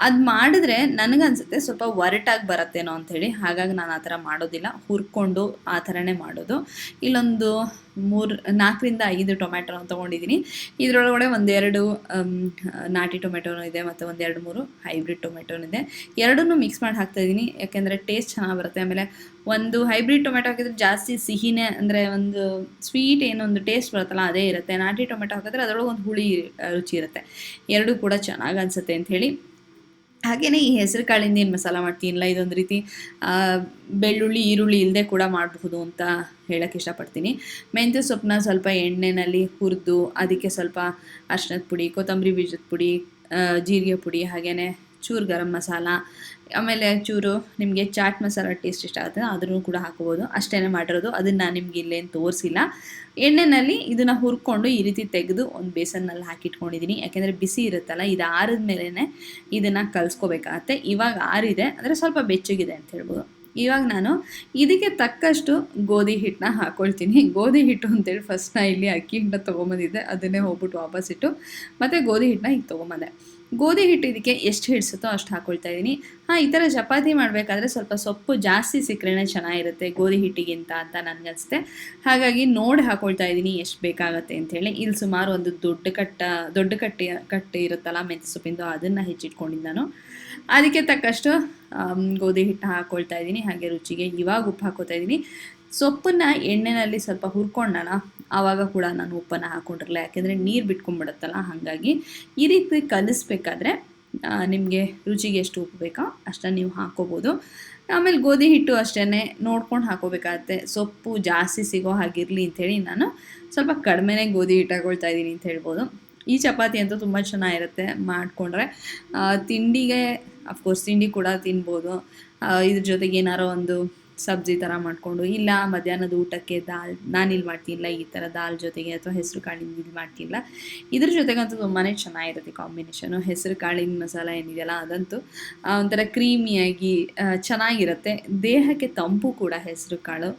ಅದು ಮಾಡಿದ್ರೆ ನನಗನ್ಸುತ್ತೆ ಸ್ವಲ್ಪ ಒರಟಾಗಿ ಬರುತ್ತೇನೋ ಅಂಥೇಳಿ, ಹಾಗಾಗಿ ನಾನು ಆ ಥರ ಮಾಡೋದಿಲ್ಲ. ಹುರ್ಕೊಂಡು ಆ ಥರನೇ ಮಾಡೋದು. ಇಲ್ಲೊಂದು 4ರಿಂದ 5 ಟೊಮ್ಯಾಟೊನ ತೊಗೊಂಡಿದ್ದೀನಿ. ಇದರೊಳಗಡೆ 1-2 ನಾಟಿ ಟೊಮೆಟೊನೂ ಇದೆ ಮತ್ತು 1-2-3 ಹೈಬ್ರಿಡ್ ಟೊಮೆಟೊನೂ ಇದೆ. ಎರಡನ್ನೂ ಮಿಕ್ಸ್ ಮಾಡಿ ಹಾಕ್ತಾಯಿದ್ದೀನಿ, ಯಾಕೆಂದರೆ ಟೇಸ್ಟ್ ಚೆನ್ನಾಗಿ ಬರುತ್ತೆ. ಆಮೇಲೆ ಒಂದು ಹೈಬ್ರಿಡ್ ಟೊಮೆಟೊ ಹಾಕಿದ್ರೆ ಜಾಸ್ತಿ ಸಿಹಿನೇ, ಅಂದರೆ ಒಂದು ಸ್ವೀಟ್ ಏನೊಂದು ಟೇಸ್ಟ್ ಬರುತ್ತಲ್ಲ ಅದೇ ಇರುತ್ತೆ. ನಾಟಿ ಟೊಮೆಟೊ ಹಾಕಿದ್ರೆ ಅದರೊಳಗೆ ಒಂದು ಹುಳಿ ರುಚಿ ಇರುತ್ತೆ. ಎರಡೂ ಕೂಡ ಚೆನ್ನಾಗಿ ಅನಿಸುತ್ತೆ ಅಂಥೇಳಿ. ಹಾಗೆಯೇ ಈ ಹೆಸರು ಕಾಳಿಂದ ಏನು ಮಸಾಲ ಮಾಡ್ತೀನಿಲ್ಲ, ಇದೊಂದು ರೀತಿ ಬೆಳ್ಳುಳ್ಳಿ, ಈರುಳ್ಳಿ ಇಲ್ಲದೆ ಕೂಡ ಮಾಡಬಹುದು ಅಂತ ಹೇಳೋಕ್ಕೆ ಇಷ್ಟಪಡ್ತೀನಿ. ಮೆಂತ್ಯ ಸೊಪ್ಪನ್ನ ಸ್ವಲ್ಪ ಎಣ್ಣೆಯಲ್ಲಿ ಹುರಿದು ಅದಕ್ಕೆ ಸ್ವಲ್ಪ ಅರಿಶಿನದ ಪುಡಿ, ಕೊತ್ತಂಬರಿ ಬೀಜದ ಪುಡಿ, ಜೀರಿಗೆ ಪುಡಿ, ಹಾಗೆಯೇ ಚೂರು ಗರಂ ಮಸಾಲ, ಆಮೇಲೆ ಚೂರು ನಿಮಗೆ ಚಾಟ್ ಮಸಾಲ ಟೇಸ್ಟ್ ಇಷ್ಟ ಆಗುತ್ತೆ ಅದನ್ನು ಕೂಡ ಹಾಕೋಬೋದು. ಅಷ್ಟೇ ಮಾಡಿರೋದು, ಅದನ್ನು ನಾನು ನಿಮ್ಗೆ ಇಲ್ಲೇನು ತೋರಿಸಿಲ್ಲ. ಎಣ್ಣೆಯಲ್ಲಿ ಇದನ್ನು ಹುರ್ಕೊಂಡು ಈ ರೀತಿ ತೆಗೆದು ಒಂದು ಬೇಸನ್ನಲ್ಲಿ ಹಾಕಿಟ್ಕೊಂಡಿದ್ದೀನಿ. ಯಾಕೆಂದರೆ ಬಿಸಿ ಇರುತ್ತಲ್ಲ, ಇದು ಆರಿದ ಮೇಲೇ ಇದನ್ನು ಕಲಿಸ್ಕೋಬೇಕಾಗತ್ತೆ. ಇವಾಗ ಆರಿದೆ ಅಂದರೆ ಸ್ವಲ್ಪ ಬೆಚ್ಚಗಿದೆ ಅಂತ ಹೇಳ್ಬೋದು. ಇವಾಗ ನಾನು ಇದಕ್ಕೆ ತಕ್ಕಷ್ಟು ಗೋಧಿ ಹಿಟ್ಟನ್ನ ಹಾಕ್ಕೊಳ್ತೀನಿ. ಗೋಧಿ ಹಿಟ್ಟು ಅಂತೇಳಿ ಫಸ್ಟ್ ನಾನು ಇಲ್ಲಿ ಅಕ್ಕಿ ಹಿಟ್ಟನ್ನ ತೊಗೊಂಬಂದಿದ್ದೆ, ಅದನ್ನೇ ಹೋಗ್ಬಿಟ್ಟು ವಾಪಸ್ಸಿಟ್ಟು ಮತ್ತು ಗೋಧಿ ಹಿಟ್ಟನ್ನ ಈಗ ತೊಗೊಂಬಂದೆ. ಗೋಧಿ ಹಿಟ್ಟು ಇದಕ್ಕೆ ಎಷ್ಟು ಹಿಡಿಸುತ್ತೋ ಅಷ್ಟು ಹಾಕ್ಕೊಳ್ತಾ ಇದ್ದೀನಿ. ಈ ಥರ ಚಪಾತಿ ಮಾಡಬೇಕಾದ್ರೆ ಸ್ವಲ್ಪ ಸೊಪ್ಪು ಜಾಸ್ತಿ ಸಿಕ್ಕರೆ ಚೆನ್ನಾಗಿರುತ್ತೆ ಗೋಧಿ ಹಿಟ್ಟಿಗಿಂತ ಅಂತ ನನಗನ್ಸುತ್ತೆ. ಹಾಗಾಗಿ ನೋಡಿ ಹಾಕ್ಕೊಳ್ತಾ ಇದ್ದೀನಿ ಎಷ್ಟು ಬೇಕಾಗತ್ತೆ ಅಂಥೇಳಿ. ಇಲ್ಲಿ ಸುಮಾರು ಒಂದು ದೊಡ್ಡ ಕಟ್ಟೆ ಇರುತ್ತಲ್ಲ ಮೆಂತ್ಯ ಸೊಪ್ಪಿಂದು, ಅದನ್ನು ಹೆಚ್ಚಿಟ್ಕೊಂಡಿದ್ದು ನಾನು. ಅದಕ್ಕೆ ತಕ್ಕಷ್ಟು ಗೋಧಿ ಹಿಟ್ಟನ್ನ ಹಾಕ್ಕೊಳ್ತಾ ಇದ್ದೀನಿ. ಹಾಗೆ ರುಚಿಗೆ ಇವಾಗ ಉಪ್ಪು ಹಾಕ್ಕೊತಾ ಇದ್ದೀನಿ. ಸೊಪ್ಪನ್ನು ಎಣ್ಣೆಯಲ್ಲಿ ಸ್ವಲ್ಪ ಹುರ್ಕೊಂಡಲ್ಲ, ಆವಾಗ ಕೂಡ ನಾನು ಉಪ್ಪನ್ನು ಹಾಕ್ಕೊಂಡಿರಲ್ಲ, ಯಾಕೆಂದರೆ ನೀರು ಬಿಟ್ಕೊಂಡ್ಬಿಡುತ್ತಲ್ಲ. ಹಾಗಾಗಿ ಈ ರೀತಿ ಕಲಿಸ್ಬೇಕಾದ್ರೆ ನಿಮಗೆ ರುಚಿಗೆ ಎಷ್ಟು ಉಪ್ಪು ಬೇಕೋ ಅಷ್ಟನ್ನು ನೀವು ಹಾಕ್ಕೋಬೋದು. ಆಮೇಲೆ ಗೋಧಿ ಹಿಟ್ಟು ಅಷ್ಟೇ ನೋಡ್ಕೊಂಡು ಹಾಕೋಬೇಕಾಗತ್ತೆ. ಸೊಪ್ಪು ಜಾಸ್ತಿ ಸಿಗೋ ಹಾಗಿರಲಿ ಅಂಥೇಳಿ ನಾನು ಸ್ವಲ್ಪ ಕಡಿಮೆನೇ ಗೋಧಿ ಹಿಟ್ಟು ಹಾಕ್ಕೊಳ್ತಾ ಇದ್ದೀನಿ ಅಂತ ಹೇಳ್ಬೋದು. ಈ ಚಪಾತಿ ಅಂತೂ ತುಂಬ ಚೆನ್ನಾಗಿರುತ್ತೆ ಮಾಡಿಕೊಂಡ್ರೆ. ತಿಂಡಿಗೆ ಅಫ್ಕೋರ್ಸ್ ತಿಂಡಿ ಕೂಡ ತಿನ್ಬೋದು. ಇದ್ರ ಜೊತೆಗೆ ಏನಾರೋ ಒಂದು ಸಬ್ಜಿ ಥರ ಮಾಡಿಕೊಂಡು, ಇಲ್ಲ ಮಧ್ಯಾಹ್ನದ ಊಟಕ್ಕೆ ದಾಲ್ ನಾನಿಲ್ಲಿ ಮಾಡ್ತಿಲ್ಲ ಈ ಥರ ದಾಲ್ ಜೊತೆಗೆ ಅಥವಾ ಹೆಸರು ಕಾಳಿನ ಇದು ಮಾಡ್ತಿಲ್ಲ. ಇದ್ರ ಜೊತೆಗಂತೂ ತುಂಬಾ ಚೆನ್ನಾಗಿರುತ್ತೆ ಕಾಂಬಿನೇಷನು. ಹೆಸರು ಕಾಳಿನ ಮಸಾಲ ಏನಿದೆಯಲ್ಲ ಅದಂತೂ ಒಂಥರ ಕ್ರೀಮಿಯಾಗಿ ಚೆನ್ನಾಗಿರುತ್ತೆ. ದೇಹಕ್ಕೆ ತಂಪು ಕೂಡ ಹೆಸರು ಕಾಳು.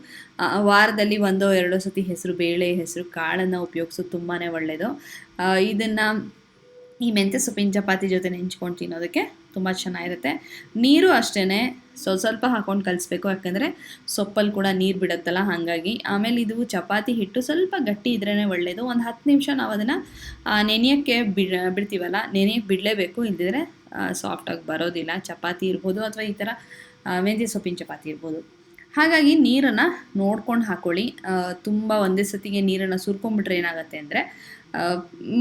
ವಾರದಲ್ಲಿ 1-2 ಸತಿ ಹೆಸರು ಬೇಳೆ, ಹೆಸರು ಕಾಳನ್ನು ಉಪಯೋಗಿಸೋದು ತುಂಬಾ ಒಳ್ಳೆಯದು. ಇದನ್ನು ಈ ಮೆಂತ್ಯ ಸೊಪ್ಪಿನ ಚಪಾತಿ ಜೊತೆ ನೆಂಚ್ಕೊಂಡು ತಿನ್ನೋದಕ್ಕೆ ತುಂಬ ಚೆನ್ನಾಗಿರುತ್ತೆ. ನೀರು ಅಷ್ಟೇ ಸ್ವಲ್ಪ ಹಾಕ್ಕೊಂಡು ಕಲಿಸ್ಬೇಕು, ಯಾಕಂದರೆ ಸೊಪ್ಪಲ್ಲಿ ಕೂಡ ನೀರು ಬಿಡುತ್ತಲ್ಲ ಹಾಗಾಗಿ. ಆಮೇಲೆ ಇದು ಚಪಾತಿ ಹಿಟ್ಟು ಸ್ವಲ್ಪ ಗಟ್ಟಿ ಇದ್ರೇ ಒಳ್ಳೆಯದು. ಒಂದು 10 ನಿಮಿಷ ನಾವು ಅದನ್ನು ನೆನೆಯೋಕ್ಕೆ ಬಿಡ್ತೀವಲ್ಲ, ನೆನೆಯಕ್ಕೆ ಬಿಡಲೇಬೇಕು, ಇಲ್ಲದಿದ್ರೆ ಸಾಫ್ಟಾಗಿ ಬರೋದಿಲ್ಲ. ಚಪಾತಿ ಇರ್ಬೋದು ಅಥವಾ ಈ ಥರ ಮೆಂತ್ಯ ಸೊಪ್ಪಿನ ಚಪಾತಿ ಇರ್ಬೋದು. ಹಾಗಾಗಿ ನೀರನ್ನು ನೋಡ್ಕೊಂಡು ಹಾಕ್ಕೊಳ್ಳಿ. ತುಂಬ ಒಂದೇ ಸತಿಗೆ ನೀರನ್ನು ಸುರ್ಕೊಂಡ್ಬಿಟ್ರೆ ಏನಾಗುತ್ತೆ ಅಂದರೆ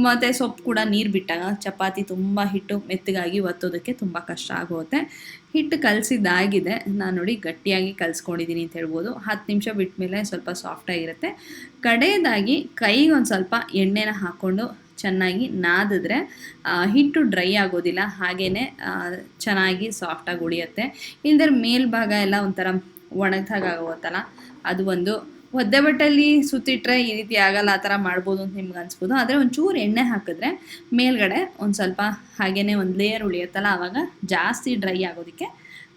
ಮತ್ತು ಸೊಪ್ಪು ಕೂಡ ನೀರು ಬಿಟ್ಟಾಗ ಚಪಾತಿ ತುಂಬ ಹಿಟ್ಟು ಮೆತ್ತಗಾಗಿ ಒತ್ತೋದಕ್ಕೆ ತುಂಬ ಕಷ್ಟ ಆಗುತ್ತೆ. ಹಿಟ್ಟು ಕಲಸಿದ್ದಾಗಿದೆ, ನಾನು ನೋಡಿ ಗಟ್ಟಿಯಾಗಿ ಕಲಿಸ್ಕೊಂಡಿದ್ದೀನಿ ಅಂತ ಹೇಳ್ಬೋದು. 10 ನಿಮಿಷ ಬಿಟ್ಟ ಮೇಲೆ ಸ್ವಲ್ಪ ಸಾಫ್ಟಾಗಿರುತ್ತೆ. ಕಡೆಯದಾಗಿ ಕೈಗೆ ಒಂದು ಸ್ವಲ್ಪ ಎಣ್ಣೆನ ಹಾಕ್ಕೊಂಡು ಚೆನ್ನಾಗಿ ನಾದಿದ್ರೆ ಹಿಟ್ಟು ಡ್ರೈ ಆಗೋದಿಲ್ಲ, ಹಾಗೇ ಚೆನ್ನಾಗಿ ಸಾಫ್ಟಾಗಿ ಉಳಿಯುತ್ತೆ. ಇಲ್ದರೆ ಮೇಲ್ಭಾಗ ಎಲ್ಲ ಒಂಥರ ಒಣಗ್ದಾಗುತ್ತಲ್ಲ, ಅದು ಒಂದು ಒದ್ದೆ ಬಟ್ಟೆಯಲ್ಲಿ ಸುತ್ತಿಟ್ರೆ ಈ ರೀತಿ ಆಗಲ್ಲ, ಆ ಥರ ಮಾಡ್ಬೋದು ಅಂತ ನಿಮ್ಗೆ ಅನಿಸ್ಬೋದು. ಆದರೆ ಒಂಚೂರು ಎಣ್ಣೆ ಹಾಕಿದ್ರೆ ಮೇಲ್ಗಡೆ ಒಂದು ಸ್ವಲ್ಪ ಹಾಗೇ ಒಂದು ಲೇಯರ್ ಉಳಿಯುತ್ತಲ್ಲ, ಆವಾಗ ಜಾಸ್ತಿ ಡ್ರೈ ಆಗೋದಕ್ಕೆ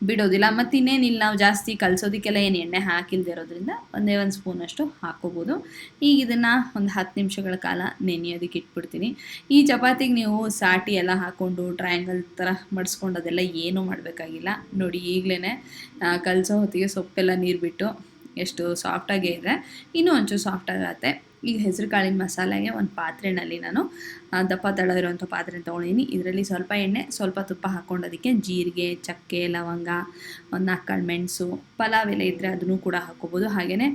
ಬಿಡೋದಿಲ್ಲ. ಮತ್ತು ಇನ್ನೇನಿಲ್ಲ, ನಾವು ಜಾಸ್ತಿ ಕಲಿಸೋದಕ್ಕೆಲ್ಲ ಏನು ಎಣ್ಣೆ ಹಾಕಿಲ್ದೇ ಇರೋದ್ರಿಂದ ಒಂದೇ 1 ಸ್ಪೂನಷ್ಟು ಹಾಕ್ಕೋಬೋದು. ಈಗ ಇದನ್ನು ಒಂದು 10 ನಿಮಿಷಗಳ ಕಾಲ ನೆನೆಯೋದಕ್ಕೆ ಇಟ್ಬಿಡ್ತೀನಿ. ಈ ಚಪಾತಿಗೆ ನೀವು ಸಾಟಿ ಎಲ್ಲ ಹಾಕ್ಕೊಂಡು ಟ್ರಯಾಂಗಲ್ ಥರ ಮಡಿಸ್ಕೊಂಡು ಅದೆಲ್ಲ ಏನೂ ಮಾಡಬೇಕಾಗಿಲ್ಲ. ನೋಡಿ ಈಗಲೇ ಕಲಸೋ ಹೊತ್ತಿಗೆ ಸೊಪ್ಪೆಲ್ಲ ನೀರು ಬಿಟ್ಟು ಎಷ್ಟು ಸಾಫ್ಟಾಗೇ ಇದೆ, ಇನ್ನೂ ಒಂಚೂರು ಸಾಫ್ಟಾಗತ್ತೆ. ಈಗ ಹೆಸರು ಕಾಳಿನ ಮಸಾಲೆಗೆ ಒಂದು ಪಾತ್ರೆಯಲ್ಲಿ ನಾನು ದಪ್ಪ ತಳ ಇರೋವಂಥ ಪಾತ್ರೆ ತೊಗೊಂಡಿದ್ದೀನಿ. ಇದರಲ್ಲಿ ಸ್ವಲ್ಪ ಎಣ್ಣೆ, ಸ್ವಲ್ಪ ತುಪ್ಪ ಹಾಕ್ಕೊಂಡು ಅದಕ್ಕೆ ಜೀರಿಗೆ, ಚಕ್ಕೆ, ಲವಂಗ, ಒಂದು 4 ಕಾಳು ಮೆಣಸು, ಪಲಾವ್ ಎಲೆ ಇದ್ದರೆ ಅದನ್ನು ಕೂಡ ಹಾಕ್ಕೋಬೋದು. ಹಾಗೆಯೇ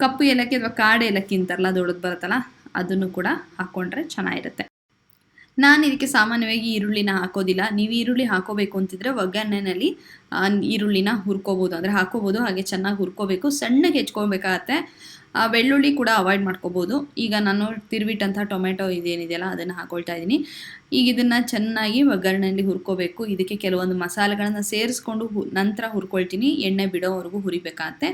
ಕಪ್ಪು ಏಲಕ್ಕಿ ಅಥವಾ ಕಾಡು ಏಲಕ್ಕಿ ಅಂತಾರಲ್ಲ, ದೊಡ್ಡದು ಬರುತ್ತಲ್ಲ, ಅದನ್ನು ಕೂಡ ಹಾಕ್ಕೊಂಡ್ರೆ ಚೆನ್ನಾಗಿರುತ್ತೆ. ನಾನು ಇದಕ್ಕೆ ಸಾಮಾನ್ಯವಾಗಿ ಈರುಳ್ಳಿನ ಹಾಕೋದಿಲ್ಲ. ನೀವು ಈರುಳ್ಳಿ ಹಾಕೋಬೇಕು ಅಂತಿದ್ರೆ ಒಗ್ಗರಣೆಯಲ್ಲಿ ಈರುಳ್ಳಿನ ಹುರ್ಕೋಬೋದು, ಅಂದರೆ ಹಾಕೋಬೋದು. ಹಾಗೆ ಚೆನ್ನಾಗಿ ಹುರ್ಕೋಬೇಕು, ಸಣ್ಣಗೆ ಹೆಚ್ಕೊಬೇಕಾಗತ್ತೆ. ಬೆಳ್ಳುಳ್ಳಿ ಕೂಡ ಅವಾಯ್ಡ್ ಮಾಡ್ಕೋಬೋದು. ಈಗ ನಾನು ತಿರುವಿಟ್ಟಂಥ ಟೊಮೆಟೊ ಇದೇನಿದೆಯಲ್ಲ ಅದನ್ನು ಹಾಕ್ಕೊಳ್ತಾ ಇದ್ದೀನಿ. ಈಗ ಇದನ್ನು ಚೆನ್ನಾಗಿ ಒಗ್ಗರಣೆಯಲ್ಲಿ ಹುರ್ಕೋಬೇಕು. ಇದಕ್ಕೆ ಕೆಲವೊಂದು ಮಸಾಲೆಗಳನ್ನು ಸೇರಿಸ್ಕೊಂಡು ನಂತರ ಹುರ್ಕೊಳ್ತೀನಿ. ಎಣ್ಣೆ ಬಿಡೋವರೆಗೂ ಹುರಿಬೇಕಾಗತ್ತೆ.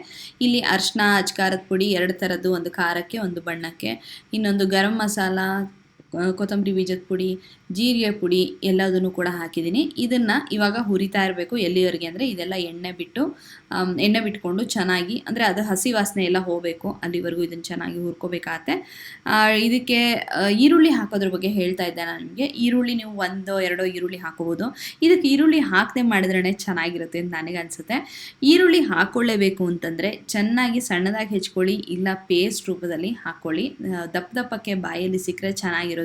ಇಲ್ಲಿ ಅರಿಶಿನ, ಅಚ್ಕಾರದ ಪುಡಿ 2 ಥರದ್ದು, ಒಂದು ಖಾರಕ್ಕೆ, ಒಂದು ಬಣ್ಣಕ್ಕೆ, ಇನ್ನೊಂದು ಗರಂ ಮಸಾಲ, ಕೊತ್ತಂಬರಿ ಬೀಜದ ಪುಡಿ, ಜೀರಿಗೆ ಪುಡಿ ಎಲ್ಲದನ್ನು ಕೂಡ ಹಾಕಿದ್ದೀನಿ. ಇದನ್ನು ಇವಾಗ ಹುರಿತಾ ಇರಬೇಕು. ಎಲ್ಲಿವರೆಗೆ ಅಂದರೆ ಇದೆಲ್ಲ ಎಣ್ಣೆ ಬಿಟ್ಕೊಂಡು ಚೆನ್ನಾಗಿ, ಅಂದರೆ ಅದು ಹಸಿ ವಾಸನೆ ಎಲ್ಲ ಹೋಗಬೇಕು, ಅಲ್ಲಿವರೆಗೂ ಇದನ್ನು ಚೆನ್ನಾಗಿ ಹುರ್ಕೋಬೇಕಾಗತ್ತೆ. ಇದಕ್ಕೆ ಈರುಳ್ಳಿ ಹಾಕೋದ್ರ ಬಗ್ಗೆ ಹೇಳ್ತಾ ಇದ್ದೆ ನಾನು ನಿಮಗೆ. ಈರುಳ್ಳಿ ನೀವು 1-2 ಈರುಳ್ಳಿ ಹಾಕೋಬೋದು. ಇದಕ್ಕೆ ಈರುಳ್ಳಿ ಹಾಕದೆ ಮಾಡಿದ್ರೇ ಚೆನ್ನಾಗಿರುತ್ತೆ ಅಂತ ನನಗೆ ಅನಿಸುತ್ತೆ. ಈರುಳ್ಳಿ ಹಾಕ್ಕೊಳ್ಳೇಬೇಕು ಅಂತಂದರೆ ಚೆನ್ನಾಗಿ ಸಣ್ಣದಾಗಿ ಹೆಚ್ಕೊಳ್ಳಿ, ಇಲ್ಲ ಪೇಸ್ಟ್ ರೂಪದಲ್ಲಿ ಹಾಕ್ಕೊಳ್ಳಿ. ದಪ್ಪಕ್ಕೆ ಬಾಯಲ್ಲಿ ಸಿಕ್ಕರೆ ಚೆನ್ನಾಗಿರೋದಿಲ್ಲ.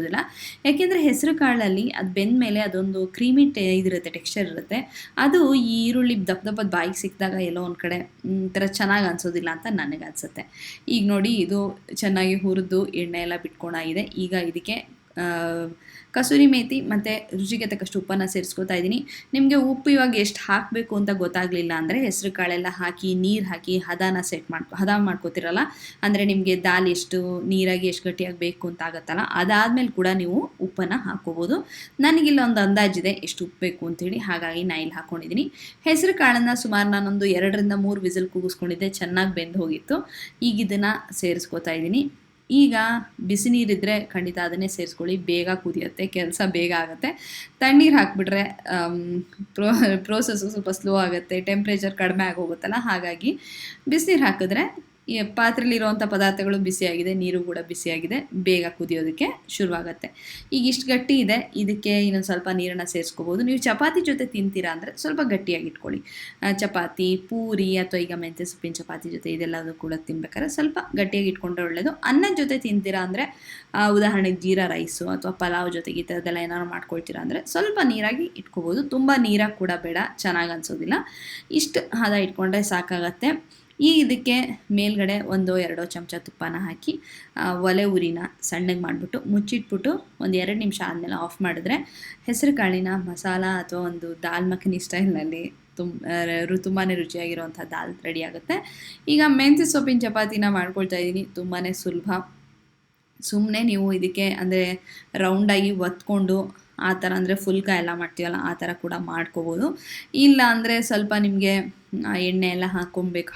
ಯಾಕೆಂದರೆ ಹೆಸರು ಕಾಳಲ್ಲಿ ಅದು ಬೆಂದ ಮೇಲೆ ಅದೊಂದು ಕ್ರೀಮಿ ಇದಿರುತ್ತೆ, ಟೆಕ್ಸ್ಚರ್ ಇರುತ್ತೆ. ಅದು ಈ ಈರುಳ್ಳಿ ದಪ್ಪದ ಬಾಯಿಗೆ ಸಿಕ್ಕಿದಾಗ ಎಲ್ಲೋ ಒಂದು ಕಡೆ ಥರ ಚೆನ್ನಾಗಿ ಅನಿಸೋದಿಲ್ಲ ಅಂತ ನನಗೆ ಅನಿಸುತ್ತೆ. ಈಗ ನೋಡಿ, ಇದು ಚೆನ್ನಾಗಿ ಹುರಿದು ಎಣ್ಣೆ ಎಲ್ಲ ಬಿಟ್ಕೊಂಡಾಗಿದೆ. ಈಗ ಇದಕ್ಕೆ ಕಸೂರಿ ಮೇಥಿ ಮತ್ತು ರುಚಿಗೆ ತಕ್ಕಷ್ಟು ಉಪ್ಪನ್ನು ಸೇರಿಸ್ಕೊತಾ ಇದ್ದೀನಿ. ನಿಮಗೆ ಉಪ್ಪು ಇವಾಗ ಎಷ್ಟು ಹಾಕಬೇಕು ಅಂತ ಗೊತ್ತಾಗಲಿಲ್ಲ ಅಂದರೆ ಹೆಸರು ಕಾಳೆಲ್ಲ ಹಾಕಿ ನೀರು ಹಾಕಿ ಹದ ಮಾಡ್ಕೋತಿರಲ್ಲ, ಅಂದರೆ ನಿಮಗೆ ದಾಲ್ ಎಷ್ಟು ನೀರಾಗಿ ಎಷ್ಟು ಗಟ್ಟಿಯಾಗಿ ಬೇಕು ಅಂತ ಆಗುತ್ತಲ್ಲ, ಅದಾದಮೇಲೆ ಕೂಡ ನೀವು ಉಪ್ಪನ್ನು ಹಾಕ್ಕೋಬೋದು. ನನಗಿಲ್ಲ ಒಂದು ಅಂದಾಜಿದೆ ಎಷ್ಟು ಉಪ್ಪು ಬೇಕು ಅಂತೇಳಿ, ಹಾಗಾಗಿ ನಾನು ಇಲ್ಲಿ ಹಾಕ್ಕೊಂಡಿದ್ದೀನಿ. ಹೆಸರು ಕಾಳನ್ನು ಸುಮಾರು ನಾನೊಂದು 2-3 ವಿಸಿಲ್ ಕೂಗಿಸ್ಕೊಂಡಿದ್ದೆ, ಚೆನ್ನಾಗಿ ಬೆಂದು ಹೋಗಿತ್ತು. ಈಗ ಇದನ್ನು ಸೇರಿಸ್ಕೊತಾ ಇದ್ದೀನಿ. ಈಗ ಬಿಸಿ ನೀರಿದ್ದರೆ ಖಂಡಿತ ಅದನ್ನೇ ಸೇರಿಸ್ಕೊಳ್ಳಿ, ಬೇಗ ಕುದಿಯುತ್ತೆ, ಕೆಲಸ ಬೇಗ ಆಗುತ್ತೆ. ತಣ್ಣೀರು ಹಾಕಿಬಿಟ್ರೆ ಪ್ರೋಸೆಸ್ಸು ಸ್ವಲ್ಪ ಸ್ಲೋ ಆಗುತ್ತೆ, ಟೆಂಪ್ರೇಚರ್ ಕಡಿಮೆ ಆಗೋಗುತ್ತಲ್ಲ, ಹಾಗಾಗಿ ಬಿಸಿನೀರು ಹಾಕಿದ್ರೆ ಈ ಪಾತ್ರೆಯಲ್ಲಿರುವಂಥ ಪದಾರ್ಥಗಳು ಬಿಸಿಯಾಗಿದೆ, ನೀರು ಕೂಡ ಬಿಸಿಯಾಗಿದೆ, ಬೇಗ ಕುದಿಯೋದಕ್ಕೆ ಶುರುವಾಗುತ್ತೆ. ಈಗ ಇಷ್ಟು ಗಟ್ಟಿ ಇದೆ, ಇದಕ್ಕೆ ಇನ್ನೊಂದು ಸ್ವಲ್ಪ ನೀರನ್ನು ಸೇರಿಸ್ಕೋಬೋದು. ನೀವು ಚಪಾತಿ ಜೊತೆ ತಿಂತೀರಾ ಅಂದರೆ ಸ್ವಲ್ಪ ಗಟ್ಟಿಯಾಗಿ ಇಟ್ಕೊಳ್ಳಿ. ಚಪಾತಿ, ಪೂರಿ ಅಥವಾ ಈಗ ಮೆಂತ್ಯ ಸೊಪ್ಪಿನ ಚಪಾತಿ ಜೊತೆ ಇದೆಲ್ಲದೂ ಕೂಡ ತಿನ್ಬೇಕಾದ್ರೆ ಸ್ವಲ್ಪ ಗಟ್ಟಿಯಾಗಿ ಇಟ್ಕೊಂಡ್ರೆ ಒಳ್ಳೆಯದು. ಅನ್ನದ ಜೊತೆ ತಿಂತೀರಾ ಅಂದರೆ ಉದಾಹರಣೆಗೆ ಜೀರಾ ರೈಸು ಅಥವಾ ಪಲಾವ್ ಜೊತೆಗೆ ಈ ಥರದ್ದೆಲ್ಲ ಏನಾದ್ರು ಮಾಡ್ಕೊಳ್ತೀರಾ ಅಂದರೆ ಸ್ವಲ್ಪ ನೀರಾಗಿ ಇಟ್ಕೋಬೋದು. ತುಂಬ ನೀರಾಗಿ ಕೂಡ ಬೇಡ, ಚೆನ್ನಾಗಿ ಅನಿಸೋದಿಲ್ಲ. ಇಷ್ಟು ಹದ ಇಟ್ಕೊಂಡ್ರೆ ಸಾಕಾಗತ್ತೆ. ಈ ಇದಕ್ಕೆ ಮೇಲ್ಗಡೆ 1-2 ಚಮಚ ತುಪ್ಪನ ಹಾಕಿ ಒಲೆ ಉರಿನ ಸಣ್ಣಗೆ ಮಾಡಿಬಿಟ್ಟು ಮುಚ್ಚಿಟ್ಬಿಟ್ಟು 1-2 ನಿಮಿಷ ಆದಮೇಲೆ ಆಫ್ ಮಾಡಿದ್ರೆ ಹೆಸರು ಕಾಳಿನ ಮಸಾಲ ಅಥವಾ ಒಂದು ದಾಲ್ ಮಖನಿ ಸ್ಟೈಲ್ನಲ್ಲಿ ತುಂಬಾ ರುಚಿಯಾಗಿರುವಂಥ ದಾಲ್ ರೆಡಿ ಆಗುತ್ತೆ. ಈಗ ಮೆಂತ್ಯ ಸೊಪ್ಪಿನ ಚಪಾತಿನ ಮಾಡ್ಕೊಳ್ತಾ ಇದ್ದೀನಿ, ತುಂಬಾ ಸುಲಭ. ಸುಮ್ಮನೆ ನೀವು ಇದಕ್ಕೆ ಅಂದರೆ ರೌಂಡಾಗಿ ಒತ್ಕೊಂಡು ಆ ಥರ, ಅಂದರೆ ಫುಲ್ಕ ಎಲ್ಲ ಮಾಡ್ತೀವಲ್ಲ ಆ ಥರ ಕೂಡ ಮಾಡ್ಕೋಬೋದು. ಇಲ್ಲ ಅಂದರೆ ಸ್ವಲ್ಪ ನಿಮಗೆ ಎಣ್ಣೆ ಎಲ್ಲ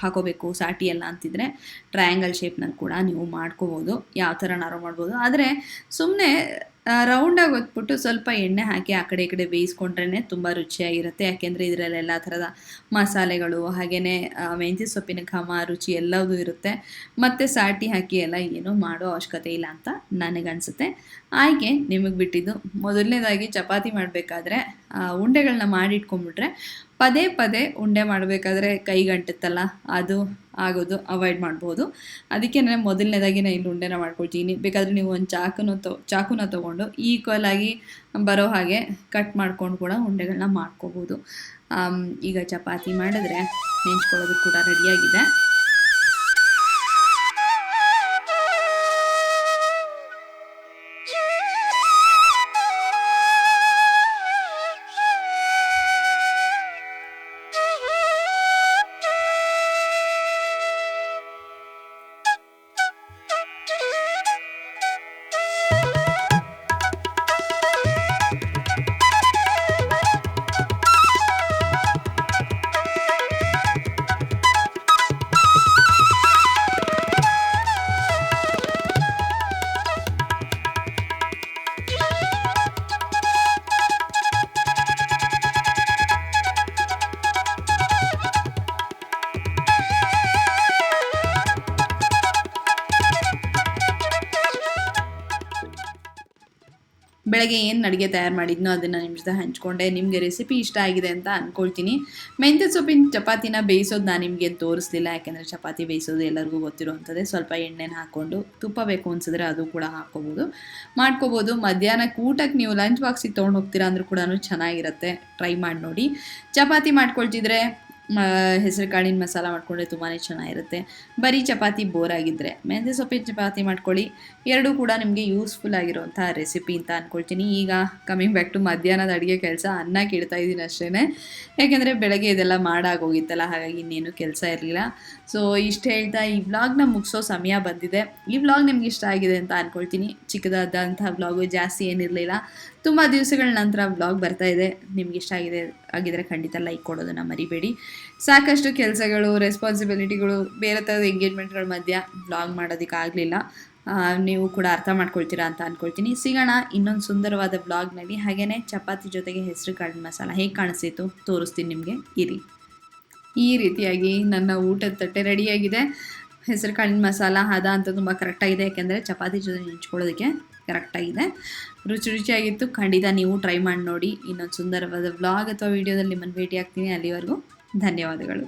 ಹಾಕೋಬೇಕು ಸಾಟಿ ಎಲ್ಲ ಅಂತಿದ್ರೆ ಟ್ರಯಾಂಗಲ್ ಶೇಪ್ನಲ್ಲಿ ಕೂಡ ನೀವು ಮಾಡ್ಕೋಬೋದು, ಯಾವ ಥರನಾರು ಮಾಡ್ಬೋದು. ಆದರೆ ಸುಮ್ಮನೆ ರೌಂಡಾಗಿ ಹೊತ್ಬಿಟ್ಟು ಸ್ವಲ್ಪ ಎಣ್ಣೆ ಹಾಕಿ ಆ ಕಡೆ ಈ ಕಡೆ ಬೇಯಿಸ್ಕೊಂಡ್ರೇ ತುಂಬ ರುಚಿಯಾಗಿರುತ್ತೆ. ಯಾಕೆಂದರೆ ಇದರಲ್ಲಿ ಎಲ್ಲ ಥರದ ಮಸಾಲೆಗಳು ಹಾಗೆಯೇ ಮೆಂತ್ಯ ಸೊಪ್ಪಿನ ಘಮ ರುಚಿ ಎಲ್ಲವೂ ಇರುತ್ತೆ. ಮತ್ತು ಸಾಟಿ ಹಾಕಿ ಎಲ್ಲ ಏನೂ ಮಾಡೋ ಅವಶ್ಯಕತೆ ಇಲ್ಲ ಅಂತ ನನಗನ್ಸುತ್ತೆ. ಆಯ್ಕೆ ನಿಮಗೆ ಬಿಟ್ಟಿದ್ದು. ಮೊದಲನೇದಾಗಿ ಚಪಾತಿ ಮಾಡಬೇಕಾದ್ರೆ ಉಂಡೆಗಳನ್ನ ಮಾಡಿಟ್ಕೊಂಡ್ಬಿಟ್ರೆ ಪದೇ ಪದೇ ಉಂಡೆ ಮಾಡಬೇಕಾದ್ರೆ ಕೈಗಂಟುತ್ತಲ್ಲ, ಅದು ಆಗೋದು ಅವಾಯ್ಡ್ ಮಾಡ್ಬೋದು. ಅದಕ್ಕೆ ನಾನು ಮೊದಲನೇದಾಗಿ ನಾನು ಇಲ್ಲಿ ಉಂಡೆನ ಮಾಡ್ಕೊಳ್ತೀನಿ. ಬೇಕಾದರೆ ನೀವು ಒಂದು ಚಾಕುನ ತೊಗೊಂಡು ಈಕ್ವಲ್ ಆಗಿ ಬರೋ ಹಾಗೆ ಕಟ್ ಮಾಡ್ಕೊಂಡು ಕೂಡ ಉಂಡೆಗಳನ್ನ ಮಾಡ್ಕೋಬೋದು. ಈಗ ಚಪಾತಿ ಮಾಡಿದ್ರೆ ನೆಂಚ್ಕೊಳ್ಳೋದು ಕೂಡ ರೆಡಿಯಾಗಿದೆ. ಬೆಳಗ್ಗೆ ಏನು ಅಡುಗೆ ತಯಾರು ಮಾಡಿದ್ನೋ ಅದನ್ನು ನಿಮ್ಮ ಜೊತೆ ಹಂಚ್ಕೊಂಡೆ. ನಿಮಗೆ ರೆಸಿಪಿ ಇಷ್ಟ ಆಗಿದೆ ಅಂತ ಅಂದ್ಕೊಳ್ತೀನಿ. ಮೆಂತ್ಯ ಸೊಪ್ಪಿನ ಚಪಾತಿನ ಬೇಯಿಸೋದು ನಾನು ನಿಮಗೆ ತೋರಿಸ್ಲಿಲ್ಲ, ಯಾಕೆಂದರೆ ಚಪಾತಿ ಬೇಯಿಸೋದು ಎಲ್ಲರಿಗೂ ಗೊತ್ತಿರುವಂಥದ್ದೇ. ಸ್ವಲ್ಪ ಎಣ್ಣೆನ ಹಾಕ್ಕೊಂಡು ತುಪ್ಪ ಬೇಕು ಅನಿಸಿದ್ರೆ ಅದು ಕೂಡ ಮಾಡ್ಕೋಬೋದು. ಮಧ್ಯಾಹ್ನಕ್ಕೆ ಊಟಕ್ಕೆ ನೀವು ಲಂಚ್ ಬಾಕ್ಸಿಗೆ ತೊಗೊಂಡು ಹೋಗ್ತೀರಾ ಅಂದರೂ ಕೂಡ ಚೆನ್ನಾಗಿರುತ್ತೆ. ಟ್ರೈ ಮಾಡಿ ನೋಡಿ. ಚಪಾತಿ ಮಾಡ್ಕೊಳ್ತಿದ್ರೆ ಹೆಸರು ಕಾಳಿನ ಮಸಾಲ ಮಾಡ್ಕೊಂಡ್ರೆ ತುಂಬಾ ಚೆನ್ನಾಗಿರುತ್ತೆ. ಬರೀ ಚಪಾತಿ ಬೋರ್ ಆಗಿದ್ದರೆ ಮೆಂತ್ಯ ಸೊಪ್ಪಿನ ಚಪಾತಿ ಮಾಡ್ಕೊಳ್ಳಿ. ಎರಡೂ ಕೂಡ ನಿಮಗೆ ಯೂಸ್ಫುಲ್ ಆಗಿರೋಂಥ ರೆಸಿಪಿ ಅಂತ ಅಂದ್ಕೊಳ್ತೀನಿ. ಈಗ ಕಮಿಂಗ್ ಬ್ಯಾಕ್ ಟು ಮಧ್ಯಾಹ್ನದ ಅಡುಗೆ ಕೆಲಸ. ಅನ್ನ ಕೇಳ್ತಾ ಇದ್ದೀನಿ ಅಷ್ಟೇ, ಯಾಕೆಂದರೆ ಬೆಳಗ್ಗೆ ಇದೆಲ್ಲ ಮಾಡಾಗೋಗಿತ್ತಲ್ಲ, ಹಾಗಾಗಿ ಇನ್ನೇನು ಕೆಲಸ ಇರಲಿಲ್ಲ. ಸೊ ಇಷ್ಟು ಹೇಳ್ತಾ ಈ ವ್ಲಾಗ್ನ ಮುಗಿಸೋ ಸಮಯ ಬಂದಿದೆ. ಈ ವ್ಲಾಗ್ ನಿಮ್ಗೆ ಇಷ್ಟ ಆಗಿದೆ ಅಂತ ಅಂದ್ಕೊಳ್ತೀನಿ. ಚಿಕ್ಕದಾದಂಥ ವ್ಲಾಗು, ಜಾಸ್ತಿ ಏನಿರಲಿಲ್ಲ. ತುಂಬ ದಿವಸಗಳ ನಂತರ ವ್ಲಾಗ್ ಬರ್ತಾ ಇದೆ. ನಿಮ್ಗೆ ಇಷ್ಟ ಆಗಿದ್ರೆ ಖಂಡಿತ ಲೈಕ್ ಕೊಡೋದನ್ನು ಮರಿಬೇಡಿ. ಸಾಕಷ್ಟು ಕೆಲಸಗಳು, ರೆಸ್ಪಾನ್ಸಿಬಿಲಿಟಿಗಳು, ಬೇರೆ ಥರದ ಎಂಗೇಜ್ಮೆಂಟ್ಗಳ ಮಧ್ಯೆ ವ್ಲಾಗ್ ಮಾಡೋದಕ್ಕಾಗಲಿಲ್ಲ. ನೀವು ಕೂಡ ಅರ್ಥ ಮಾಡ್ಕೊಳ್ತೀರಾ ಅಂತ ಅಂದ್ಕೊಳ್ತೀನಿ. ಸಿಗೋಣ ಇನ್ನೊಂದು ಸುಂದರವಾದ ವ್ಲಾಗ್ನಲ್ಲಿ. ಹಾಗೆಯೇ ಚಪಾತಿ ಜೊತೆಗೆ ಹೆಸರು ಕಾಳಿನ ಮಸಾಲ ಹೇಗೆ ಕಾಣಿಸ್ತಿತ್ತು ತೋರಿಸ್ತೀನಿ ನಿಮಗೆ. ಈ ರೀತಿಯಾಗಿ ನನ್ನ ಊಟದ ತಟ್ಟೆ ರೆಡಿಯಾಗಿದೆ. ಹೆಸರು ಕಾಳಿನ ಮಸಾಲ ಹದ ಅಂತ ತುಂಬ ಕರೆಕ್ಟಾಗಿದೆ, ಯಾಕೆಂದರೆ ಚಪಾತಿ ಜೊತೆ ನೆಂಚ್ಕೊಳ್ಳೋದಕ್ಕೆ ಕರೆಕ್ಟಾಗಿದೆ. ರುಚಿಯಾಗಿತ್ತು. ಖಂಡಿತ ನೀವು ಟ್ರೈ ಮಾಡಿ ನೋಡಿ. ಇನ್ನೊಂದು ಸುಂದರವಾದ ವ್ಲಾಗ್ ಅಥವಾ ವೀಡಿಯೋದಲ್ಲಿ ನಿಮ್ಮನ್ನು ಭೇಟಿ ಆಗ್ತೀನಿ. ಅಲ್ಲಿವರೆಗೂ ಧನ್ಯವಾದಗಳು.